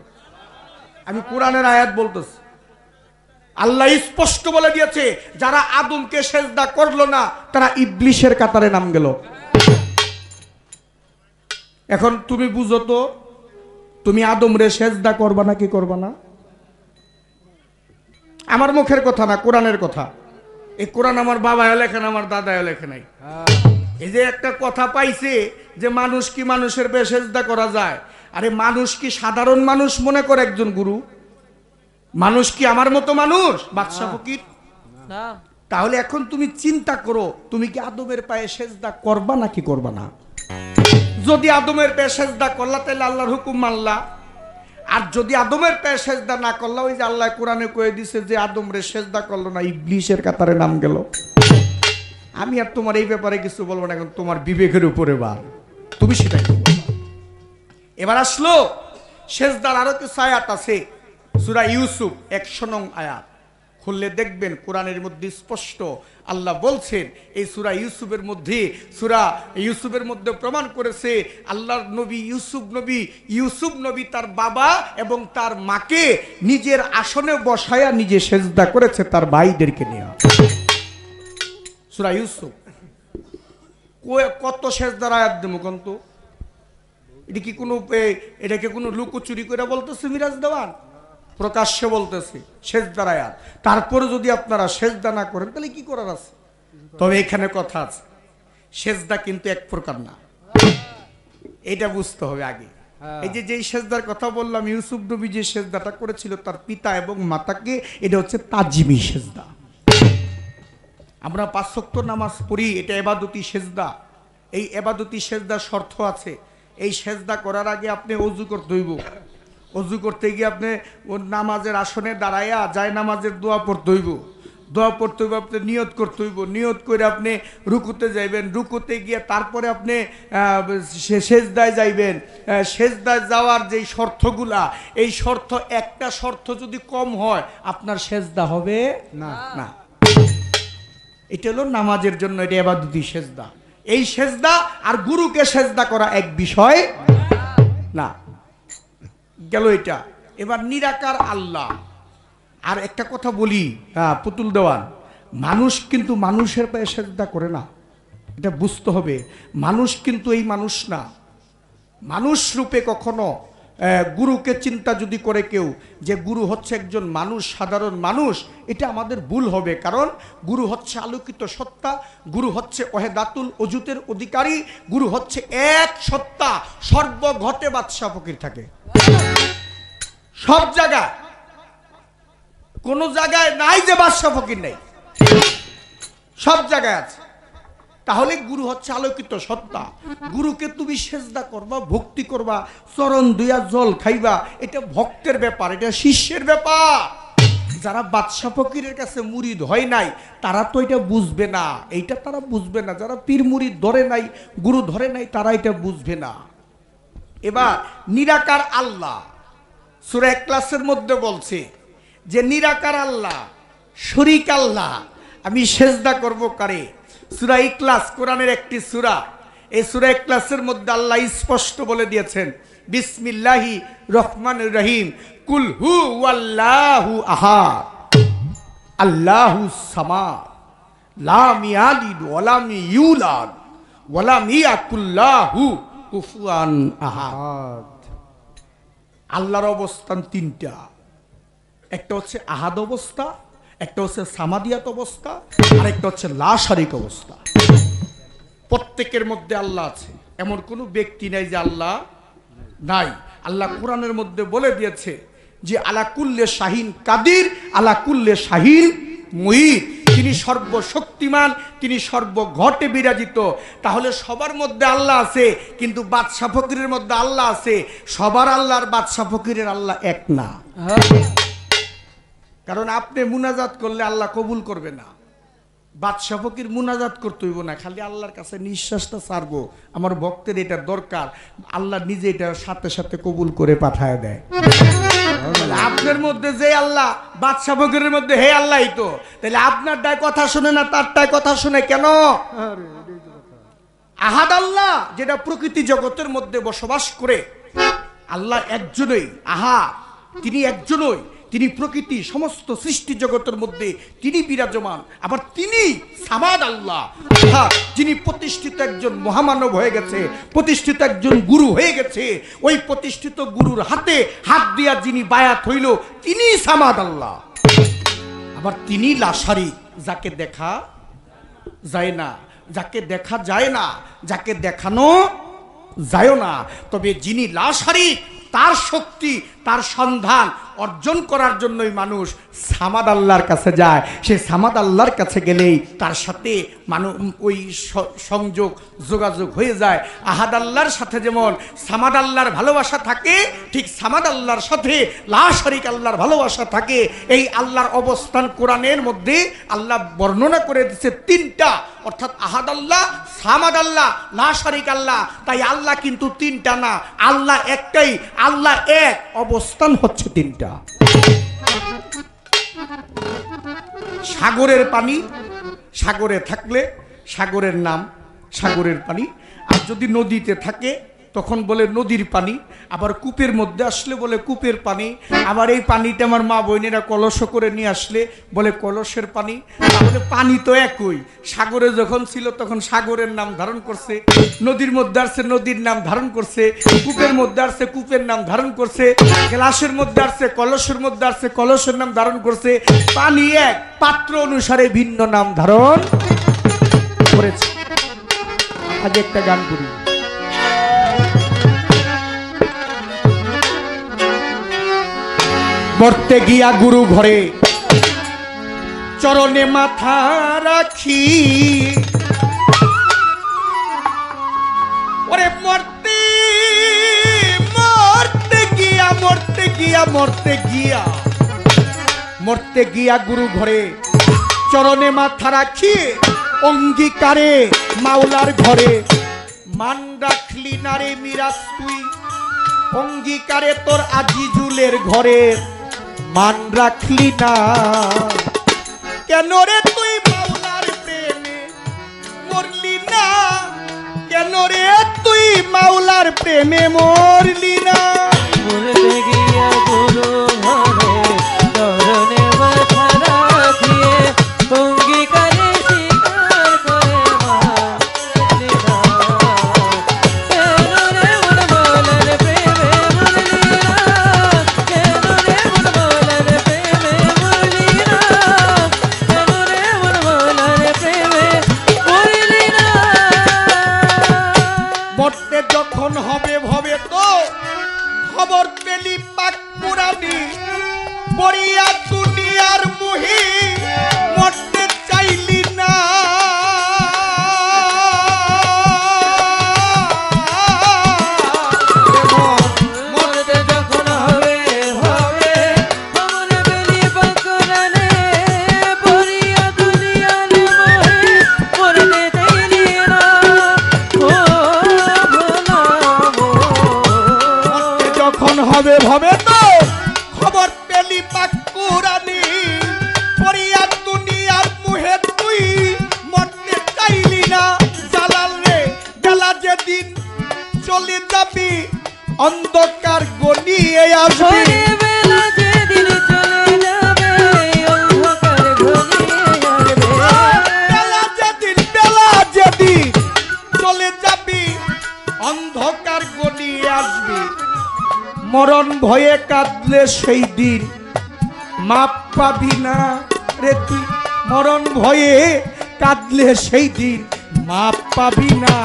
আমি কোরআনের আয়াত বলতেছি। আল্লাহ স্পষ্ট বলে দিয়েছে যারা আদমকে সেজদা করলো না তারা ইবলিসের কাতারে নাম গেল। এখন তুমি বুঝো তো, তুমি আদমরে সেজদা করবা না কি করবা না? আমার মুখের কথা না, কোরআনের কথা। এই কোরআন আমার বাবাও লেখে না, আমার দাদাও লেখে নাই। এই যে একটা কথা পাইছে যে মানুষ কি মানুষের বেশ সেজদা করা যায়। আরে মানুষ কি সাধারণ মানুষ মনে করে একজন গুরু? মানুষ কি আমার মতো মানুষ, বাদশা ফকির? তাহলে এখন তুমি চিন্তা করো, তুমি কি আদমের পায়ে সেজদা করবা নাকি করবা না? যদি আদমের পায়ে সেজদা করলা তাহলে আল্লাহর হুকুম মানলা। আর যদি আদমের পায়ে সেজদা না করলা, ওই যে আল্লাহ কোরআনে কয়ে দিছে যে আদমরে সেজদা করলো না, ইবলিসের কাতারে নাম গেল। আমি আর তোমার এই ব্যাপারে কিছু বলবো না, এখন তোমার বিবেকের উপরে বার, তুমি সেটা কি বলবা। এবার আসলো সেজদার আরো কিছু আয়াত আছে। সূরা ইউসুফ 100 নং আয়াত খুললে দেখবেন কোরআনের মধ্যে স্পষ্ট আল্লাহ বলছেন। এই সূরা ইউসুফের মধ্যে প্রমাণ করেছে আল্লাহর নবী ইউসুফ নবী তার বাবা এবং তার মাকে নিজের আসনে বসায়া নিজে সেজদা করেছে তার ভাইদেরকে নিয়ে। সূরা ইউসুফ কত সেজদার আয়াত দেবো কন্ত? এটা কি কোনো লুকোচুরি করে বলতেছে মিরাজ দেওয়ান? প্রকাশ্যে বলতেছে সেজদার আয়াত। তারপরে যদি আপনারা সেজদা না করেন তাহলে কি করার আছে? তবে এখানে কথা আছে, সেজদা কিন্তু এক প্রকার না, এটা বুঝতে হবে আগে। এই যেই সেজদার কথা বললাম, ইউসুফ নবী যে সেজদাটা করেছিল তার পিতা এবং মাতাকে, এটা হচ্ছে তাজিমি সেজদা। আমরা 5 ওয়াক্ত নামাজ পড়ি, এটা ইবাদতি সেজদা। এই ইবাদতি সেজদার শর্ত আছে। এই সেজদা করার আগে আপনি ওযু করতে হইব। ওযু করতে গিয়ে আপনি নামাজের আসনে দাঁড়াইয়া যায় নামাজের দোয়া পড়তে হইব। দোয়া পড়তে হইব, আপনি নিয়ত করতে হইব। নিয়ত করে আপনি রুকুতে যাইবেন। রুকুতে গিয়ে তারপরে আপনি সেজদায় যাইবেন। সেজদায় যাওয়ার যেই শর্তগুলা, এই শর্ত একটা শর্ত যদি কম হয় আপনার সেজদা হবে না। না, এটা হলো নামাজের জন্য, এটা ইবাদতি সেজদা। এই সেজদা আর গুরুকে সেজদা করা এক বিষয় না। গেল এটা। এবার নিরাকার আল্লাহ। আর একটা কথা বলি, পুতুল দেওয়ান, মানুষ কিন্তু মানুষের পায়ে সেজদা করে না, এটা বুঝতে হবে। মানুষ কিন্তু এই মানুষ না। মানুষ রূপে কখনো গুরুকে চিন্তা যদি করে কেউ যে গুরু হচ্ছে একজন মানুষ, সাধারণ মানুষ, এটা আমাদের ভুল হবে। কারণ গুরু হচ্ছে আলোকিত সত্তা, গুরু হচ্ছে ওয়াহদাতুল ওজুদের অধিকারী, গুরু হচ্ছে এক সত্তা, সর্বঘটে বাদশা ফকির থাকে সব জায়গায়। কোন জায়গায় নাই যে বাদশা ফকির নেই, সব জায়গায় আছে। তাহলে গুরু হচ্ছে আলোকিত সত্তা। গুরুকে তুমি সেজদা করবা, ভক্তি করবা, চরণ দুইয়া জল খাইবা, এটা ভক্তের ব্যাপার, এটা শিষ্যের ব্যাপার। যারা বাদশা ফকিরের কাছে মুরিদ হয় নাই তারা তো এটা বুঝবে না, এইটা তারা বুঝবে না। যারা পীর মুরিদ ধরে নাই, গুরু ধরে নাই, তারা এটা বুঝবে না। এবার নিরাকার আল্লাহ সূরা ইখলাসের মধ্যে বলছে যে নিরাকার আল্লাহ, শরীক আল্লাহ, আমি সেজদা করব কারে? সূরা ইখলাস কোরআনের একটি সূরা। এই সূরা ইখলাসের মধ্যে আল্লাহ স্পষ্ট বলে দিয়েছেন, বিসমিল্লাহি রহমানির রহিম, কুল হু ওয়াল্লাহু আহাদ, আল্লাহুস সামাদ, লাম ইয়ালিদ ওয়া লাম ইউলাদ ওয়া লাম ইয়াকুল লাহু কুফুয়ান আহাদ। আল্লাহর অবস্থান তিনটা। একটা হচ্ছে আহাদ অবস্থা, একটা হচ্ছে সামাদিয়াত অবস্থা, আর একটা হচ্ছে লা শারীক অবস্থা। প্রত্যেকের মধ্যে আল্লাহ আছে, এমন কোনো ব্যক্তি নাই যে আল্লাহ নাই। আল্লাহ কোরআনের মধ্যে বলে দিয়েছে যে আলা কুল্লে শাহিন কাদির, আলা কুল্লে শাহিন মুহিত, তিনি সর্বশক্তিমান, তিনি সর্বঘটে বিরাজিত। তাহলে সবার মধ্যে আল্লাহ আছে, কিন্তু বাদশা ফকিরের মধ্যে আল্লাহ আছে। সবার আল্লাহ আর বাদশা ফকিরের আল্লাহ এক না। কারণ আপনি মুনাজাত করলে আল্লাহ কবুল করবে না। বাদশা ফকির মুনাজাত করতে হইব না, খালি আল্লাহর কাছে নিঃশ্বাসটা ছাড়বো, আমার ভক্তের এটা দরকার, আল্লাহ নিজে এটা সাথে সাথে কবুল করে পাঠায় দেয়। আপনার মধ্যে যে আল্লাহ, বাদশা ফকিরের মধ্যে হে আল্লাহই তো, তাহলে আপনারটাই কথা শুনে না তারটাই কথা শুনে কেন? আহাদ আল্লাহ যেটা প্রকৃতি জগতের মধ্যে বসবাস করে, আল্লাহ একজনই আহাদ, তিনি একজনই, তিনি প্রকৃতি সমস্ত সৃষ্টি জগতের মধ্যে তিনি বিরাজমান। আবার তিনি সামাদ আল্লাহ, যিনি প্রতিষ্ঠিত একজন মহামানব হয়ে গেছে, প্রতিষ্ঠিত একজন গুরু হয়ে গেছে। ওই প্রতিষ্ঠিত গুরুর হাতে হাত দিয়া যিনি বায়াত হইল, তিনি সামাদ আল্লাহ। আবার তিনি লা শারীক, যাকে দেখা যায় না, যাকে দেখা যায় না, যাকে দেখানো যায় না। তবে যিনি লা শারীক, তার শক্তি, তার সন্ধান অর্জন করার জন্যই মানুষ সামাদ আল্লাহর কাছে যায়। সে সামাদ আল্লাহর কাছে গেলেই তার সাথে ওই সংযোগ যোগাযোগ হয়ে যায়। আহাদ আল্লাহর সাথে যেমন সামাদ আল্লাহর ভালোবাসা থাকে, ঠিক সামাদ আল্লাহর সাথে লা শারীক আল্লাহর ভালোবাসা থাকে। এই আল্লাহর অবস্থান কোরআনের মধ্যে আল্লাহ বর্ণনা করে দিচ্ছে তিনটা, অর্থাৎ আহাদ আল্লাহ, সামাদ আল্লাহ, লা শারীক আল্লাহ। তাই আল্লাহ কিন্তু তিনটা না, আল্লাহ একটাই, আল্লাহ এক, অবস্থান হচ্ছে তিনটা। সাগরের পানি, সাগরে থাকলে সাগরের নাম সাগরের পানি। আর যদি নদীতে থাকে তখন বলে নদীর পানি, আবার কূপের মধ্যে আসলে বলে কূপের পানি, আবার এই পানিটা আমার মা বোনেরা কলস করে নিয়ে আসলে বলে কলসের পানি। তাহলে পানি তো একই, সাগরে যখন ছিল তখন সাগরের নাম ধারণ করছে, নদীর মধ্যে আসছে নদীর নাম ধারণ করছে, কূপের মধ্যে আসছে কূপের নাম ধারণ করছে, গ্লাসের মধ্যে আসছে কলসের মধ্যে আসছে কলসের নাম ধারণ করছে। পানি এক, পাত্র অনুসারে ভিন্ন নাম ধারণ করেছে। আজ একটা গান করি। মরতে গিয়া গুরু ঘরে চরণে মাথা রাখি, ওরে মরতে মরতে গিয়া মরতে গিয়া মরতে গিয়া মরতে গিয়া গুরু ঘরে চরণে মাথা রাখি, অঙ্গীকারে মাওলার ঘরে মান রাখলি না রে মিরাজ তুই, অঙ্গীকারে তোর আজিজুলের ঘরে মান রাখলি না। কেন রে তুই মাওলার প্রেমে মরলি না, কেন রে তুই মাওলার প্রেমে মরলি না। মরতে গিয়া গুরু ঘরে চরণে মাথা রাখিয়ে, অঙ্গীকারে স্বীকার করে মানলি না। কেন রে মন মাওলার প্রেমে মরলি না, কেন রে মন মাওলার প্রেমে মরলি না, কেন রে মন মাওলার প্রেমে মরলি না। মরতে যখন হবে ভবে তো খবর পেলি পাক পুরানি, পড়িয়া দুনিয়ার মুহি মরতে চাইলি না। মরতে যখন হবে হবে, খবর পেলি পাক পুরানি, পড়িয়া দুনিয়ার মুহি মরতে চাইলি না। ও ভোলা মরতে যখন হবে ভবে তো খবর পেলি পাক পুরানি, পড়িয়া দুনিয়ার মুহে তুই মরতে চাইলি না। জালাল রে বেলা যেদিন চলে যাবি, অন্ধকার গনিয়ে আসবি। ঘরে বেলা যেদিন চলে যাবে, অন্ধকার ঘনিয়ে আসবে। বেলা যেদিন চলে যাবি, অন্ধকার গনিয়ে আসবি। মরণ ভয়ে কাঁদলে সেই দিন মাপ পাবি না রে তুই, মরণ ভয়ে কাঁদলে সেই দিন মাপ পাবি না।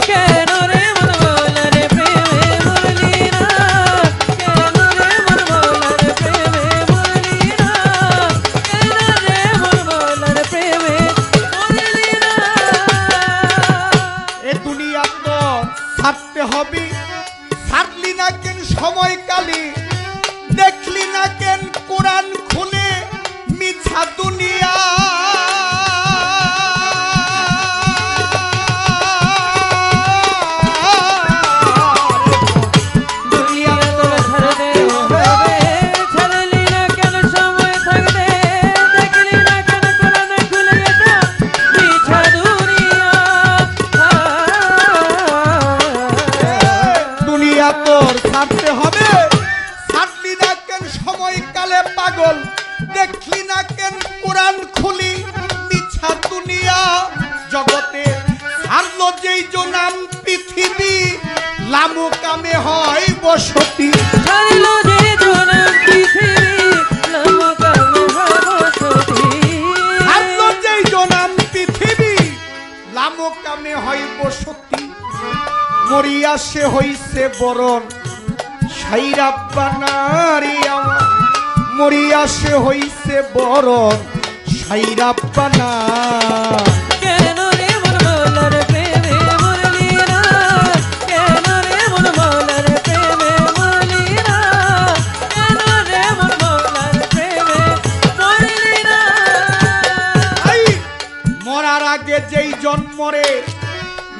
কেন রে মন মাওলার প্রেমে মরলি না, কেন রে মন মাওলার প্রেমে মরলি না, কেন রে মন মাওলার প্রেমে মরলি না। এ দুনিয়া তো ছাড়তে হবে, ছাড়লি না কেন সময়কালে, দেখলি না কেন কোরআন খুলে মিছা দুনিয়া। দুনিয়া তো ছাড়তে হবে, ছাড়লি না কেন সময় থাকতে, দেখলি না কেন কোরআন খুলে এটা মিছা দুনিয়া। দুনিয়া তোর ছাড়তে হবে, ছাড়লি না কেন সময়কালে পাগল, দেখলি না কেন কোরআন খুলি মিছা দুনিয়া। জগতে ছাড়লো যেই নাম পৃথিবী, লামু কামে হয় বসতি। ছাড়লো যে জনম পৃথিবী, লামকামে হয় বসতি। ছাড়লো যেই নাম পৃথিবী, লামু কামে হয় বসতি। মরিয়া সে হইছে বরণ সাইরাব্বা নারী আমার, মরিয়া সে হইছে বরণ সাইরাব্বা না। কেন রে মন মাওলার প্রেমে মরলি না, কেন রে মন মাওলার প্রেমে মরলি না, কেন রে মন মাওলার প্রেমে মরলি না। এই মরার আগে যেই জন্মরে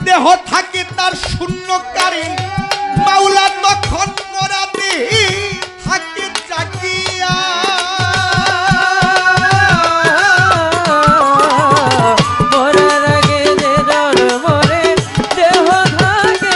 দেহ থাকে তার শূন্যকারী, মাওলা তখন মরা দেহি থাকে জাগিয়া। মরার আগে যে জন মরে, দেহ থাকে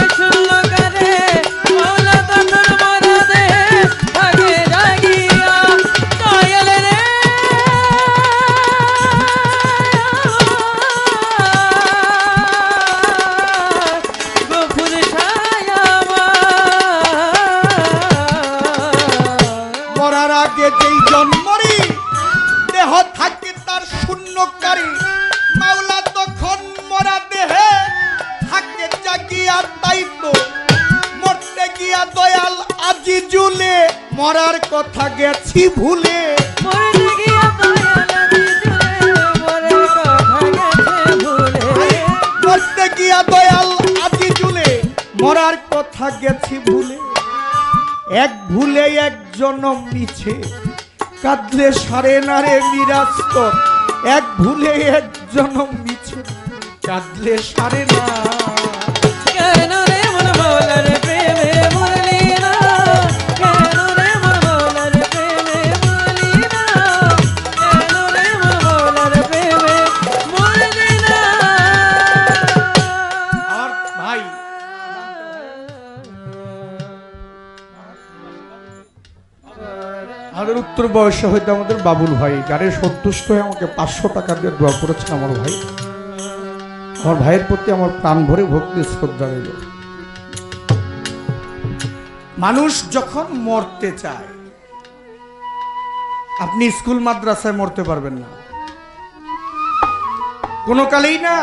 মরার কথা গেছি ভুলে, মরতে গিয়া দয়াল আজি ঝুলে, মরার কথা গেছে ভুলে। মরতে গিয়া দয়াল আজি ঝুলে, মরার কথা গেছি ভুলে। এক ভুলে এক জনম মিছে, কাঁদলে সারে না রে মিরাস্ত। এক ভুলে এক জনম মিছে, কাঁদলে সারে না। কেন রে মন ভোলার প্রেমে মরলি না, কেন রে মন ভোলার প্রেমে মরলি না, কেন রে মন ভোলার প্রেমে মরলি না। আর ভাই আমাদের উত্তর বয়সে হয়তো আমাদের বাবুল ভাই গাড়ি সন্তুষ্ট হয়ে আমাকে 500 টাকা দিয়ে দোয়া করেছেন। আমার ভাই, আমার ভাইয়ের প্রতি আমার প্রাণ ভরে ভক্তি শ্রদ্ধা রইল। মানুষ যখন মরতে চায়, আপনি স্কুল মাদ্রাসায় মরতে পারবেন না, কোনো কালেই না।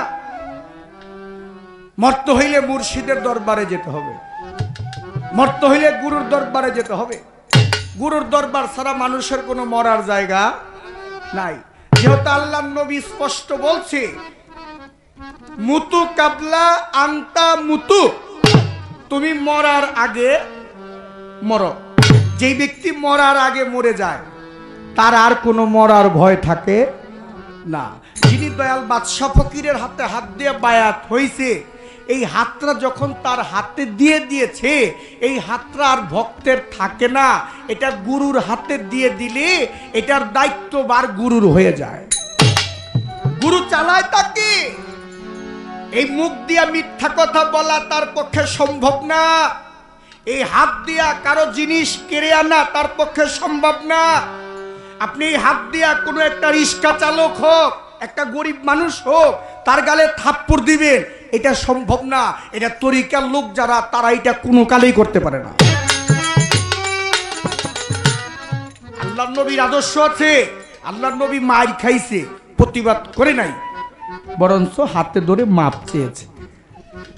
মরতে হইলে মুর্শিদের দরবারে যেতে হবে, মরতে হইলে গুরুর দরবারে যেতে হবে। গুরুর দরবার ছাড়া মানুষের কোনো মরার জায়গা নাই। যেহেতু আল্লাহর নবী স্পষ্ট বলছে, মুতু কাবলা আন্তা মুতু, তুমি মরার আগে মরো। যেই ব্যক্তি মরার আগে মরে যায় তার আর কোনো মরার ভয় থাকে না। যিনি দয়াল বাদশাহ ফকিরের হাতে হাত দিয়ে বায়াত হইছে, এই হাতটা যখন তার হাতে দিয়ে দিয়েছে, এই হাতটা আর ভক্তের থাকে না, এটা গুরুর হাতে দিয়ে দিলে এটার দায়িত্বভার গুরুর হয়ে যায়। গুরু চালায় তাকে। এই মুখ দিয়া মিথ্যা কথা বলা তার পক্ষে সম্ভব না। এই হাত দিয়া কারো জিনিস কেড়ে আনা তার পক্ষে সম্ভব না। আপনি এই হাত দিয়া কোনো একটা রিক্সা চালক হোক, একটা গরিব মানুষ হোক, তার গালে থাপ্পড় দিবেন, এটা সম্ভব না। এটা তরিকার লোক যারা, তারা এটা কোনো কালেই করতে পারে না। আল্লাহর নবীর আদর্শ আছে। আল্লাহর নবী মার খাইছে, প্রতিবাদ করে নাই, বরঞ্চ হাতে ধরে মাপ চেয়েছে।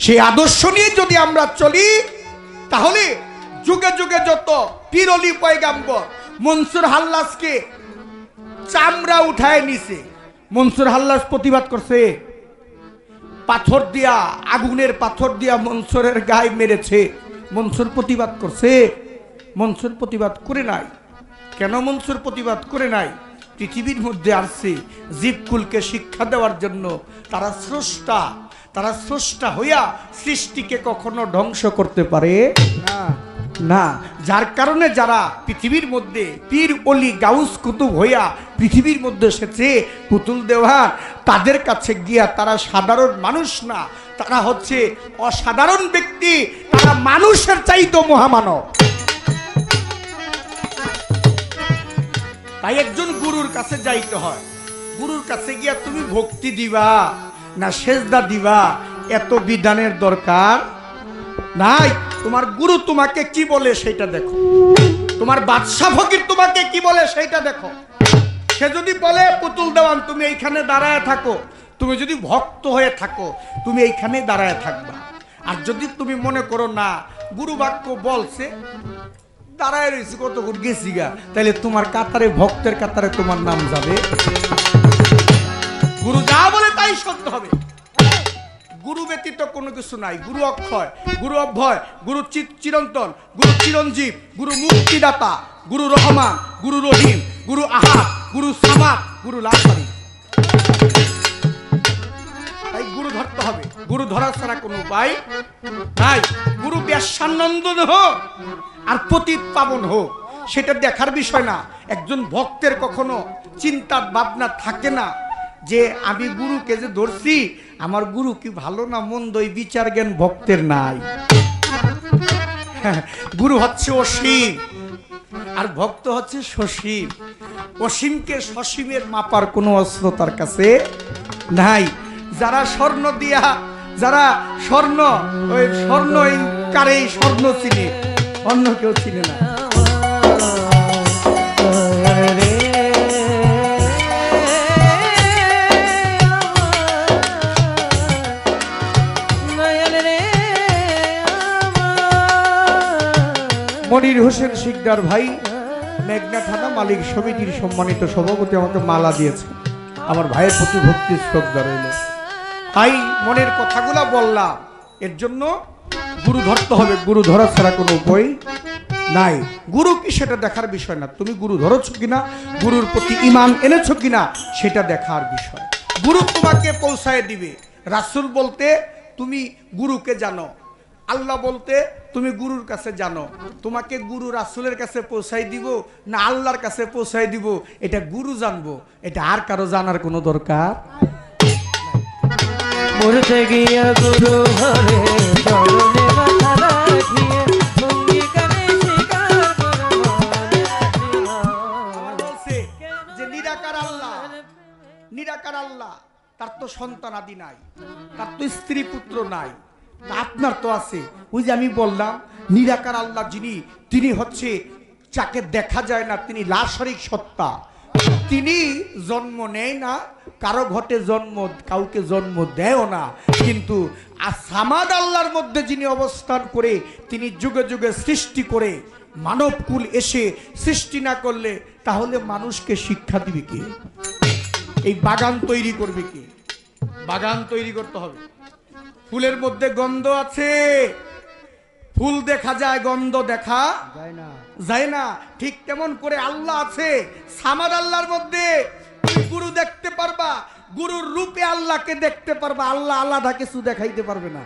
সেই আদর্শ নিয়ে যদি আমরা চলি, তাহলে যুগে যুগে যত পীর ওলি পয়গাম্বর মনসুর হাল্লাসকে চামড়া উঠায় নিছে, মনসুর হাল্লাস প্রতিবাদ করছে, পাথর দিয়া, আগুনের পাথর দিয়া মনসুরের গায়ে মেরেছে, মনসুর প্রতিবাদ করছে? মনসুর প্রতিবাদ করে নাই। কেন মনসুর প্রতিবাদ করে নাই? পৃথিবীর মধ্যে আসছে জীবকুলকে শিক্ষা দেওয়ার জন্য। তারা স্রষ্টা, তারা স্রষ্টা হইয়া সৃষ্টিকে কখনো ধ্বংস করতে পারে না। যার কারণে যারা পৃথিবীর মধ্যে পীর ওলি গাউস কুতুব হইয়া পৃথিবীর মধ্যে এসেছে পুতুল দেওয়ার, তাদের কাছে গিয়া তারা সাধারণ মানুষ না, তারা হচ্ছে অসাধারণ ব্যক্তি, তারা মানুষের চাইতো মহামানব। তাই একজন গুরুর কাছে যাইতে হয়। গুরুর কাছে গিয়া তুমি ভক্তি দিবা না সেজদা দিবা, এত বিধানের দরকার নাই। তোমার গুরু তোমাকে কি বলে সেটা দেখো, তোমার বাদশাহ ফকির তোমাকে কি বলে সেটা দেখো। সে যদি বলে পুতুল দেওয়ান তুমি এইখানে দাঁড়ায় থাকো, তুমি যদি ভক্ত হয়ে থাকো তুমি এইখানে দাঁড়ায় থাকবা। আর যদি তুমি মনে করো না গুরু বাক্য বলছে, দাঁড়ায় রয়েছে কতক্ষণ গেছি গা, তাহলে তোমার কাতারে, ভক্তের কাতারে তোমার নাম যাবে। গুরু যা বলে তাই সত্য হবে। গুরু ব্যতীত কোনো কিছু নাই। গুরু অক্ষয়, গুরু অভয়, গুরু চিরন্তন, গুরু চিরঞ্জীব, গুরু মুক্তিদাতা, গুরু রহমান, গুরু রহিম, গুরু আহাদ, গুরু সামাদ, গুরু লাফারি। তাই গুরু ধরতে হবে। গুরু ধরা ছাড়া কোনো উপায় নাই। গুরু বেশ্যানন্দন হোক আর পতিত পাবন হোক, সেটা দেখার বিষয় না। একজন ভক্তের কখনো চিন্তা ভাবনা থাকে না যে আমি গুরুকে যে ধরছি, আমার গুরু কি ভালো না মন্দ, এই বিচার জ্ঞান ভক্তের নাই। গুরু হচ্ছে অসীম আর ভক্ত হচ্ছে সসীম। অসীমকে সসীমের মাপার কোনো অস্ত্র তার কাছে নাই। যারা স্বর্ণ দিয়া, যারা স্বর্ণ, ওই স্বর্ণ কারেই স্বর্ণ চিনে, অন্য কেউ চিনে না। মনির হোসেন শিকদার ভাই মেঘনা থানা মালিক সমিতির সম্মানিত সভাপতি আমাকে মালা দিয়েছে। আমার ভাইয়ের প্রতি ভক্তি শ্রদ্ধা রইল। ভাই মনের কথাগুলা বললাম, এর জন্য গুরু ধরতে হবে। গুরু ধরা ছাড়া কোনো উপায় নাই। গুরু কি সেটা দেখার বিষয় না, তুমি গুরু ধরেছো কিনা, গুরুর প্রতি ঈমান এনেছো কিনা সেটা দেখার বিষয়। গুরু তোমাকে পৌঁছায় দিবে। রাসূল বলতে তুমি গুরুকে জানো, আল্লাহ বলতে তুমি গুরুর কাছে জানো। তোমাকে গুরু রাসূলের কাছে পৌঁছাই দিব না আল্লাহর কাছে পৌঁছাই দিব, এটা গুরু জানবো, এটা আর কারো জানার কোনো দরকার। মরতে গিয়া গুরু ঘরে চরণে মাথা রাখিয়ে অঙ্গীকারে স্বীকার করব। আমার বলছে যে নিরাকার আল্লাহ, নিরাকার আল্লাহ, তার তো সন্তান আদি নাই, তার তো স্ত্রী পুত্র নাই, তা আপনার তো আছে। ওই যে আমি বললাম নিরাকার আল্লাহ যিনি, তিনি হচ্ছে যাকে দেখা যায় না, তিনি লাশরিক সত্তা। তিনি জন্ম নেয় না, কারো ঘটে জন্ম, কাউকে জন্ম দেয়ও না, কিন্তু সামাদ আল্লাহর মধ্যে যিনি অবস্থান করে তিনি যুগে যুগে সৃষ্টি করে মানবকুল এসে সৃষ্টি না করলে তাহলে মানুষকে শিক্ষা দিবে কে? এই বাগান তৈরি করবে কে? বাগান তৈরি করতে হবে। ফুলের মধ্যে গন্ধ আছে, ফুল দেখা যায়, গন্ধ দেখা যায় না। ঠিক তেমন করে আল্লাহ আছে, সামাদ আল্লাহর মধ্যে তুমি গুরু দেখতে পারবা, গুরুর রূপে আল্লাহকে দেখতে পারবা। আল্লাহ আলাদা কিছু দেখাইতে পারবে না,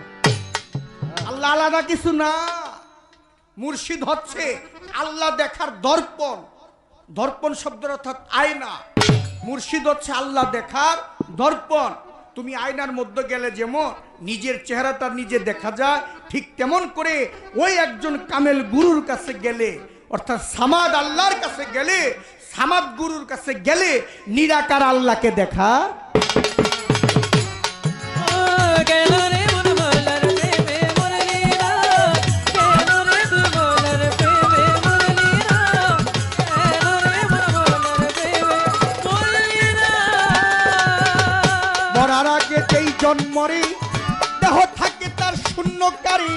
আল্লাহ আলাদা কিছু না। মুর্শিদ হচ্ছে আল্লাহ দেখার দর্পণ। দর্পণ শব্দের অর্থাৎ আয়না। মুর্শিদ হচ্ছে আল্লাহ দেখার দর্পণ। তুমি আয়নার মধ্যে গেলে যেমন নিজের চেহারাটা নিজে দেখা যায়, ঠিক তেমন করে ওই একজন কামেল গুরুর কাছে গেলে, অর্থাৎ সামাদ আল্লাহর কাছে গেলে, সামাদ গুরুর কাছে গেলে নিরাকার আল্লাহকে দেখা। জন্মরে দেহ থাকে তার শূন্যকারী,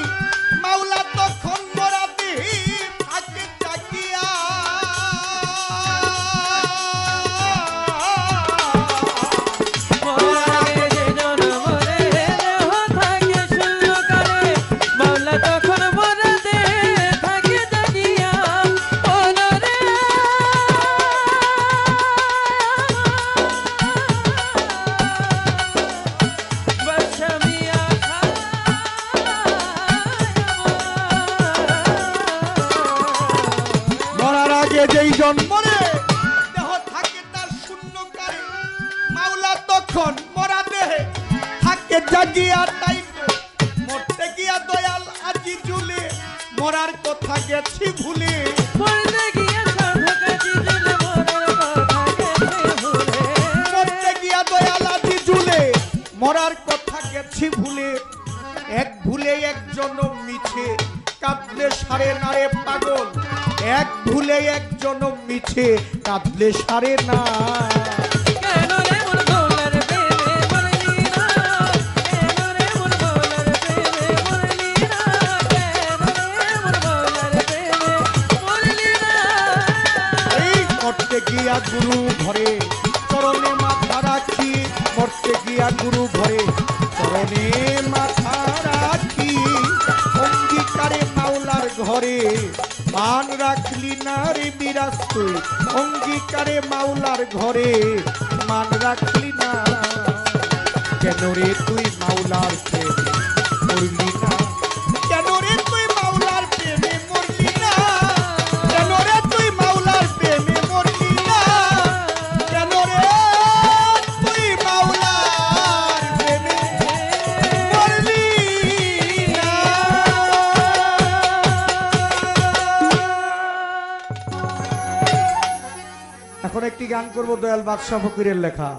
মাওলা তখন মরাতে থাকে জাগিয়া। যেই জন্মরে দেহ থাকে তার শূন্যকারী, মাওলা তখন মরা দেহে থাকে জাগিয়া। তাই মরতে গিয়া দয়াল আজি জুলে মরার কথা গেছি ভুলে। মরতে গিয়া দয়াল আজি জুলে মরার কথা গেছি ভুলে। এক ভুলে এক জনম মিছে কাঁদলে সারে নারে পাগল। এক ভুলে এক জনম মিছে কাঁদলে সারে না। মরতে গিয়া গুরু ঘরে চরণে মাথা রাখি, মরতে গিয়া গুরু ঘরে চরণে মাথা রাখি। অঙ্গীকারে মাওলার ঘরে মান রাখলি না রে বিরাজ তুই, অঙ্গীকারে মাওলার ঘরে মান রাখলি না। কেন রে তুই মাওলার প্রেমে মরলি না? কেন রে তুই মাওলার প্রেমে মরলি না? কেন রে তুই মাওলার প্রেমে মরলি না? কেন রে তুই মাওলার প্রেমে মরলি না? এখন একটি গান করব দয়াল বাদশাহ ফকিরের লেখা।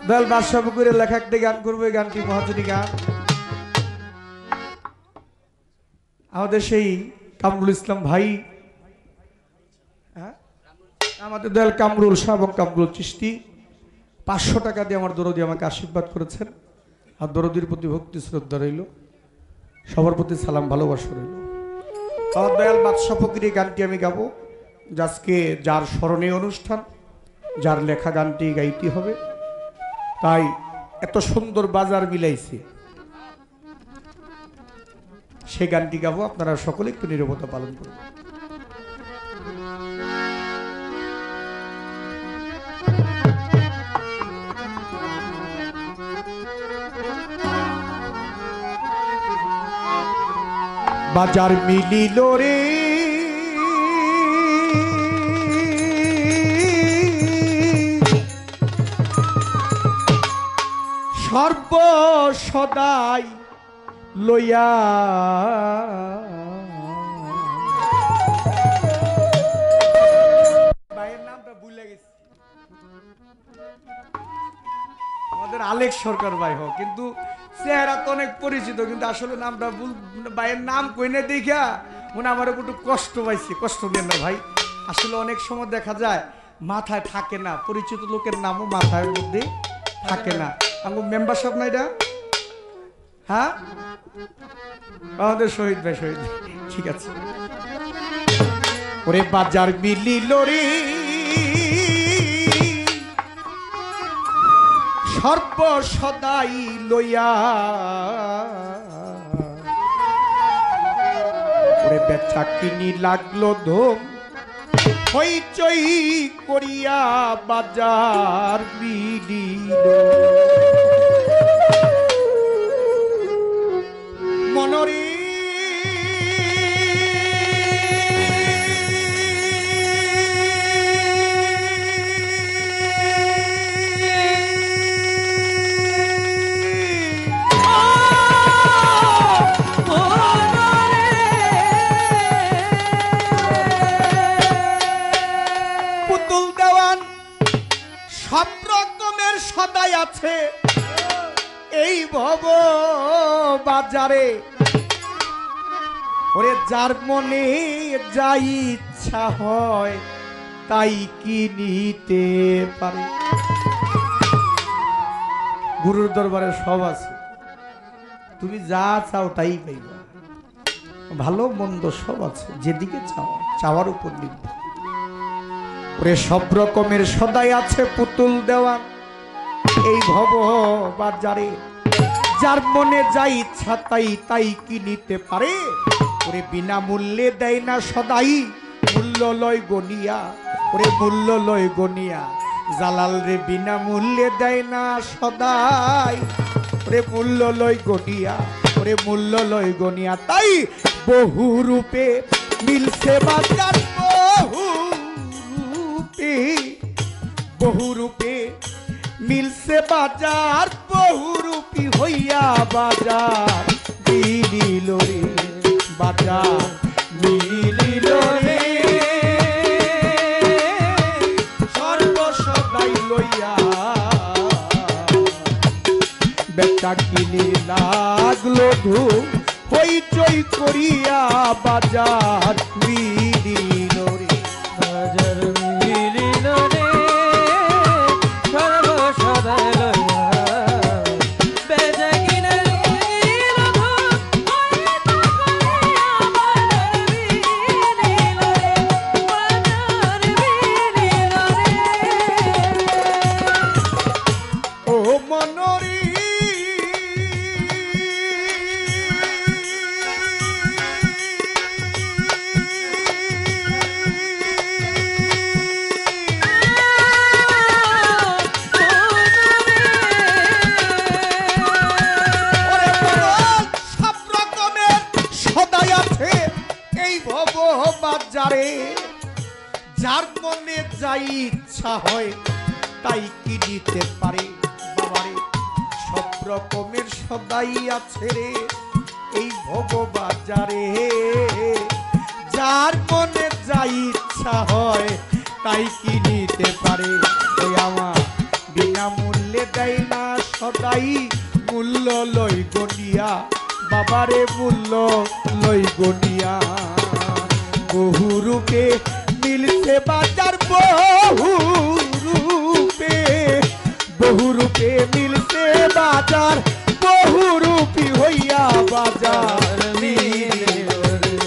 দয়াল বাদশাহ ফকিরের লেখা একটি গান করবো। এই গানটি মহাজনী গান। আমাদের সেই কামরুল ইসলাম ভাই, আমাদের দয়াল কামরুল শাহ এবং কামরুল চিশতি 500 টাকা দিয়ে আমার দরদি আমাকে আশীর্বাদ করেছেন। আর দরদির প্রতি ভক্তি শ্রদ্ধা রইল, সবার প্রতি সালাম ভালোবাসা রইল। আমার দয়াল বাদশা ফকির গানটি আমি গাবো, আজকে যার স্মরণীয় অনুষ্ঠান, যার লেখা গানটি গাইতে হবে, তাই এত সুন্দর বাজার মিলাইছে, সে গানটি গাবো। আপনারা সকলে একটু নীরবতা পালন করবেন। বাজার মিলিল রে সর্ব সদাই লইয়া, ভাইয়ের নামটা ভুলে গেছি, আমাদের আলেক সরকার ভাই হোক, কিন্তু চেহারা তো অনেক পরিচিত, কিন্তু আসলে নামটা ভুল, ভাইয়ের নাম কইনে দেখা মনে আমার একটু কষ্ট পাইছি। কষ্ট দেন না ভাই, আসলে অনেক সময় দেখা যায় মাথায় থাকে না, পরিচিত লোকের নামও মাথার মধ্যে থাকে না। আমার মেম্বার সাহেব না এটা, হ্যাঁ আমাদের শহীদ ভাই, শহীদ ঠিক আছে। ওরে বাজার মিলিল রে সর্ব সদাই লইয়া, ওরে বেচা কিনি লাগলো ধুম, হইচই করিয়া বাজার মিলিল। মনরে সদাই আছে এই ভব বাজারে, ওরে যার মনে যাই ইচ্ছা হয় তাই কি নিতে পারে। গুরুর দরবারে সব আছে, তুমি যা চাও তাই পাইবা, ভালো মন্দ সব আছে, যেদিকে চাও চাওয়ার উপর নির্ভর। ওরে সব রকমের সদাই আছে পুতুল দেওয়ান এই ভব বাজারে, যার মনে যাই ইচ্ছা তাই তাই কি নিতে পারে। ওরে বিনা মূল্যে দেয় না সদাই, মূল্য লয় গনিয়া, ওরে মূল্য লয় গনিয়া। জালাল রে বিনা মূল্যে দেয় না সদাই, ওরে মূল্য লয় গনিয়া, ওরে মূল্য লয় গনিয়া। তাই বহু রূপে মিলছে বাজার, বহু রূপে, বহু রূপে মিলছে বাজার, বহুরূপী হইয়া বাজার মিলিল রে, বাজার মিলিল রে সর্ব সদাই লইয়া। বেচা কিনি লাগলো ধুম, হইচই করিয়া বাজার মিলিল রে, বাজার মিলিল রে সর্ব সদাই লইয়া। বেচা কিনি লাগলো ধুম, হইচই করিয়া বাজার মিলিল রে, বাজার মিলিল রে। ও মনরি বাজারে, যার মনে যাই ইচ্ছা হয় তাই কি দিতে পারে। বাবারে সব রকমের সদাই আছে রে এই ভব বাজারে, যার মনে যাই ইচ্ছা হয় তাই কি নিতে পারে। ওই আমার বিনা মূল্যে দেয় না সদাই, মূল্য লই গনিয়া, বাবারে মূল্য লই গনিয়া। বহু রূপে মিলছে বাজার, বহু রূপে, বহু রূপে মিলছে বাজার, বহু রূপী হইয়া বাজার মিলিল রে,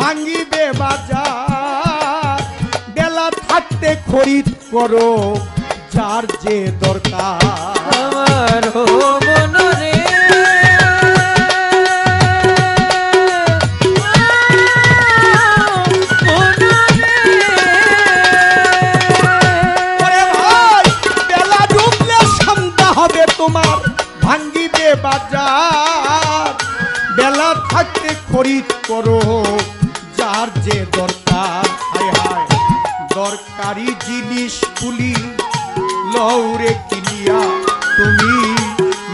ভাঙ্গিবে বাজার বেলা থাকতে খরিদ করো যার যে দরকার আমার মন রে ওরে ভাই বেলা ডুবলে সন্ধ্যা হবে তোমার ভাঙ্গিবে বাজার বেলা থাকতে খরিদ করো যার যে দরকার হায় হায় দরকারি জিনিস তুলি লৌরে কিনিয়া তুমি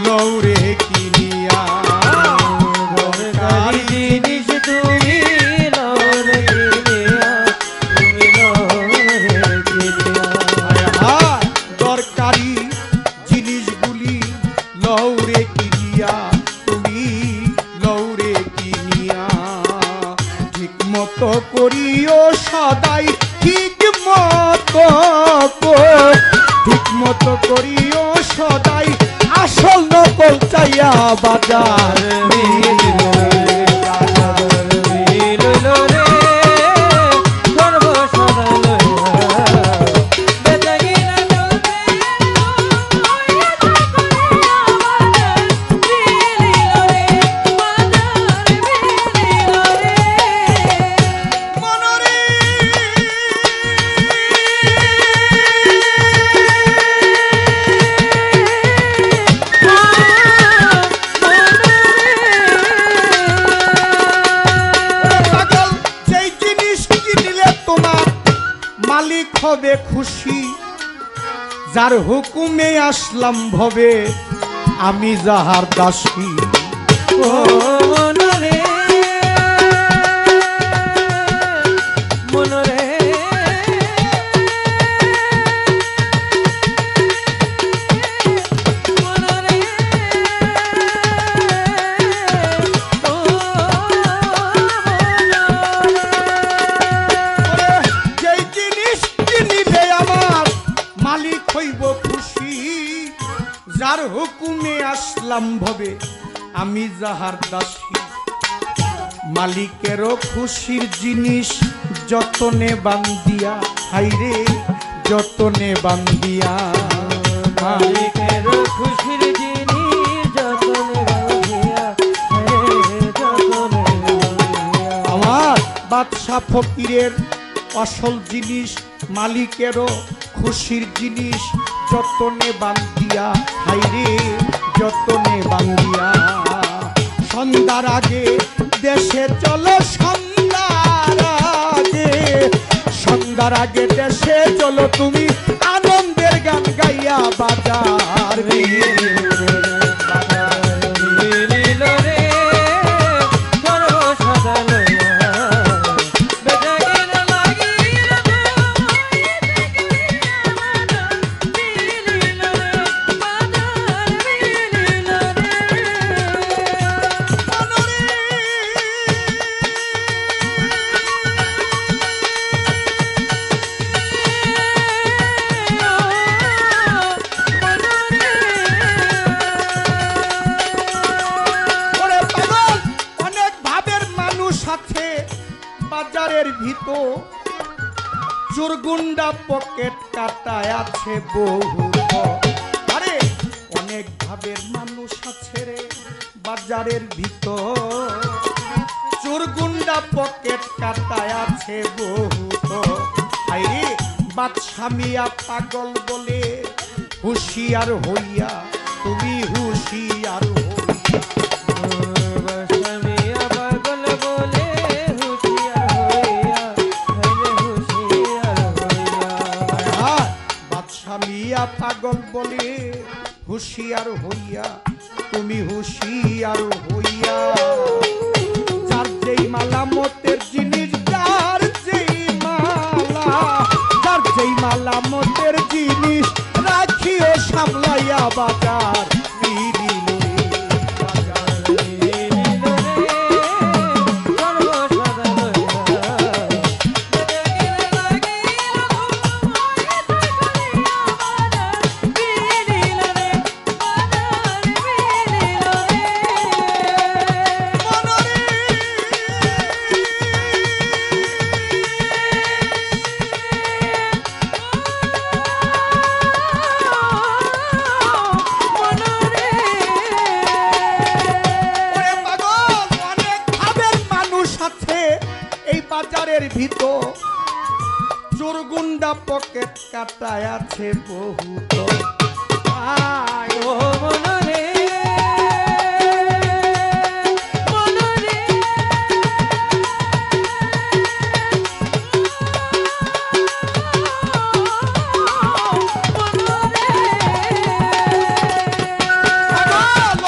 লৌরে কিনিয়া দরকারি জিনিস তুমি লরে কিনিয়া তুমি লরে কিনিয়া হায় হায় দরকারি জিনিসগুলি লৌরে কিনিয়া তুমি লৌরে কিনিয়া ঠিক মতো করিও সদাই ঠিক মতো করিও সদাই আসল নকল চাইয়া বাজার মালিক হবে খুশি যার হুকুমে আসলাম ভবে আমি যাহার দাসী ও মনরে মনরে মনরে ও ওরে, যেই জিনিস কিনিলে আমার মালিক হইব খুশি যার হুকুমে আসলাম ভবে আমি যাহার দাসী মালিকেরও খুশির জিনিস যতনে বান্দিয়া হাইরে যতনে বান্দিয়া মালিকের খুশির জিনিস যতনে বাঁধিয়া যতনে বাঁধিয়া আমার বাদশা ফকিরের আসল জিনিস মালিকেরও খুশির জিনিস যতনে বান্দিয়া হাইরে যতনে বান্দিয়া সন্ধ্যার আগে দেশে চলো সন্ধ্যার আগে দেশে চলো তুমি আনন্দের গান গাইয়া বাজার বাজারের ভিতর চোরগুন্ডা পকেট কাটায় আছে বহু আরে অনেক ভাবের মানুষ আছে রে বাজারের ভিতর চোরগুন্ডা পকেট কাটায় আছে বহু আরে বাদশা মিয়া পাগল বলে হুঁশিয়ার হইয়া তুমি হুঁশিয়ার মিয়া পাগল বলে হুঁশিয়ার হইয়া তুমি হুঁশিয়ার হইয়া যার যেই মালামতের জিনিস যার যেই মালামতের জিনিস রাখিও সামলাইয়া বাজার বাজারের ভিতর চোর গুন্ডা পকেট কাটায় আছে বহুত আয় ও মনরে মনরে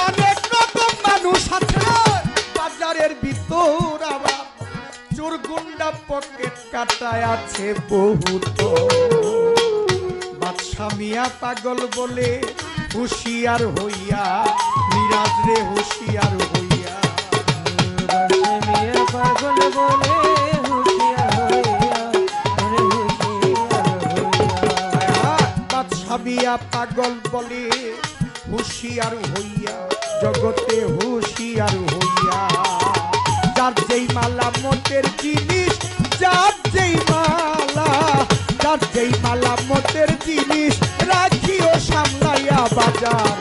অনেক রকম মানুষ আছে বাজারের ভিতর আবার চোর গুন্ডা পকেট কাটায় আছে বহুত বাদশা মিয়া পাগল বলে হুঁশিয়ার হইয়া মিরাজ রে হুঁশিয়ার হইয়া মিয়া পাগল বলে হুঁশিয়ার হইয়া ওরে হুঁশিয়ার হইয়া বাদশা মিয়া পাগল বলে হুঁশিয়ার হইয়া জগতে হুঁশিয়ার হইয়া যার যেই মালা মতের জিনিস যার যেই মালা মতের জিনিস রাখিও সামলাইয়া বাজার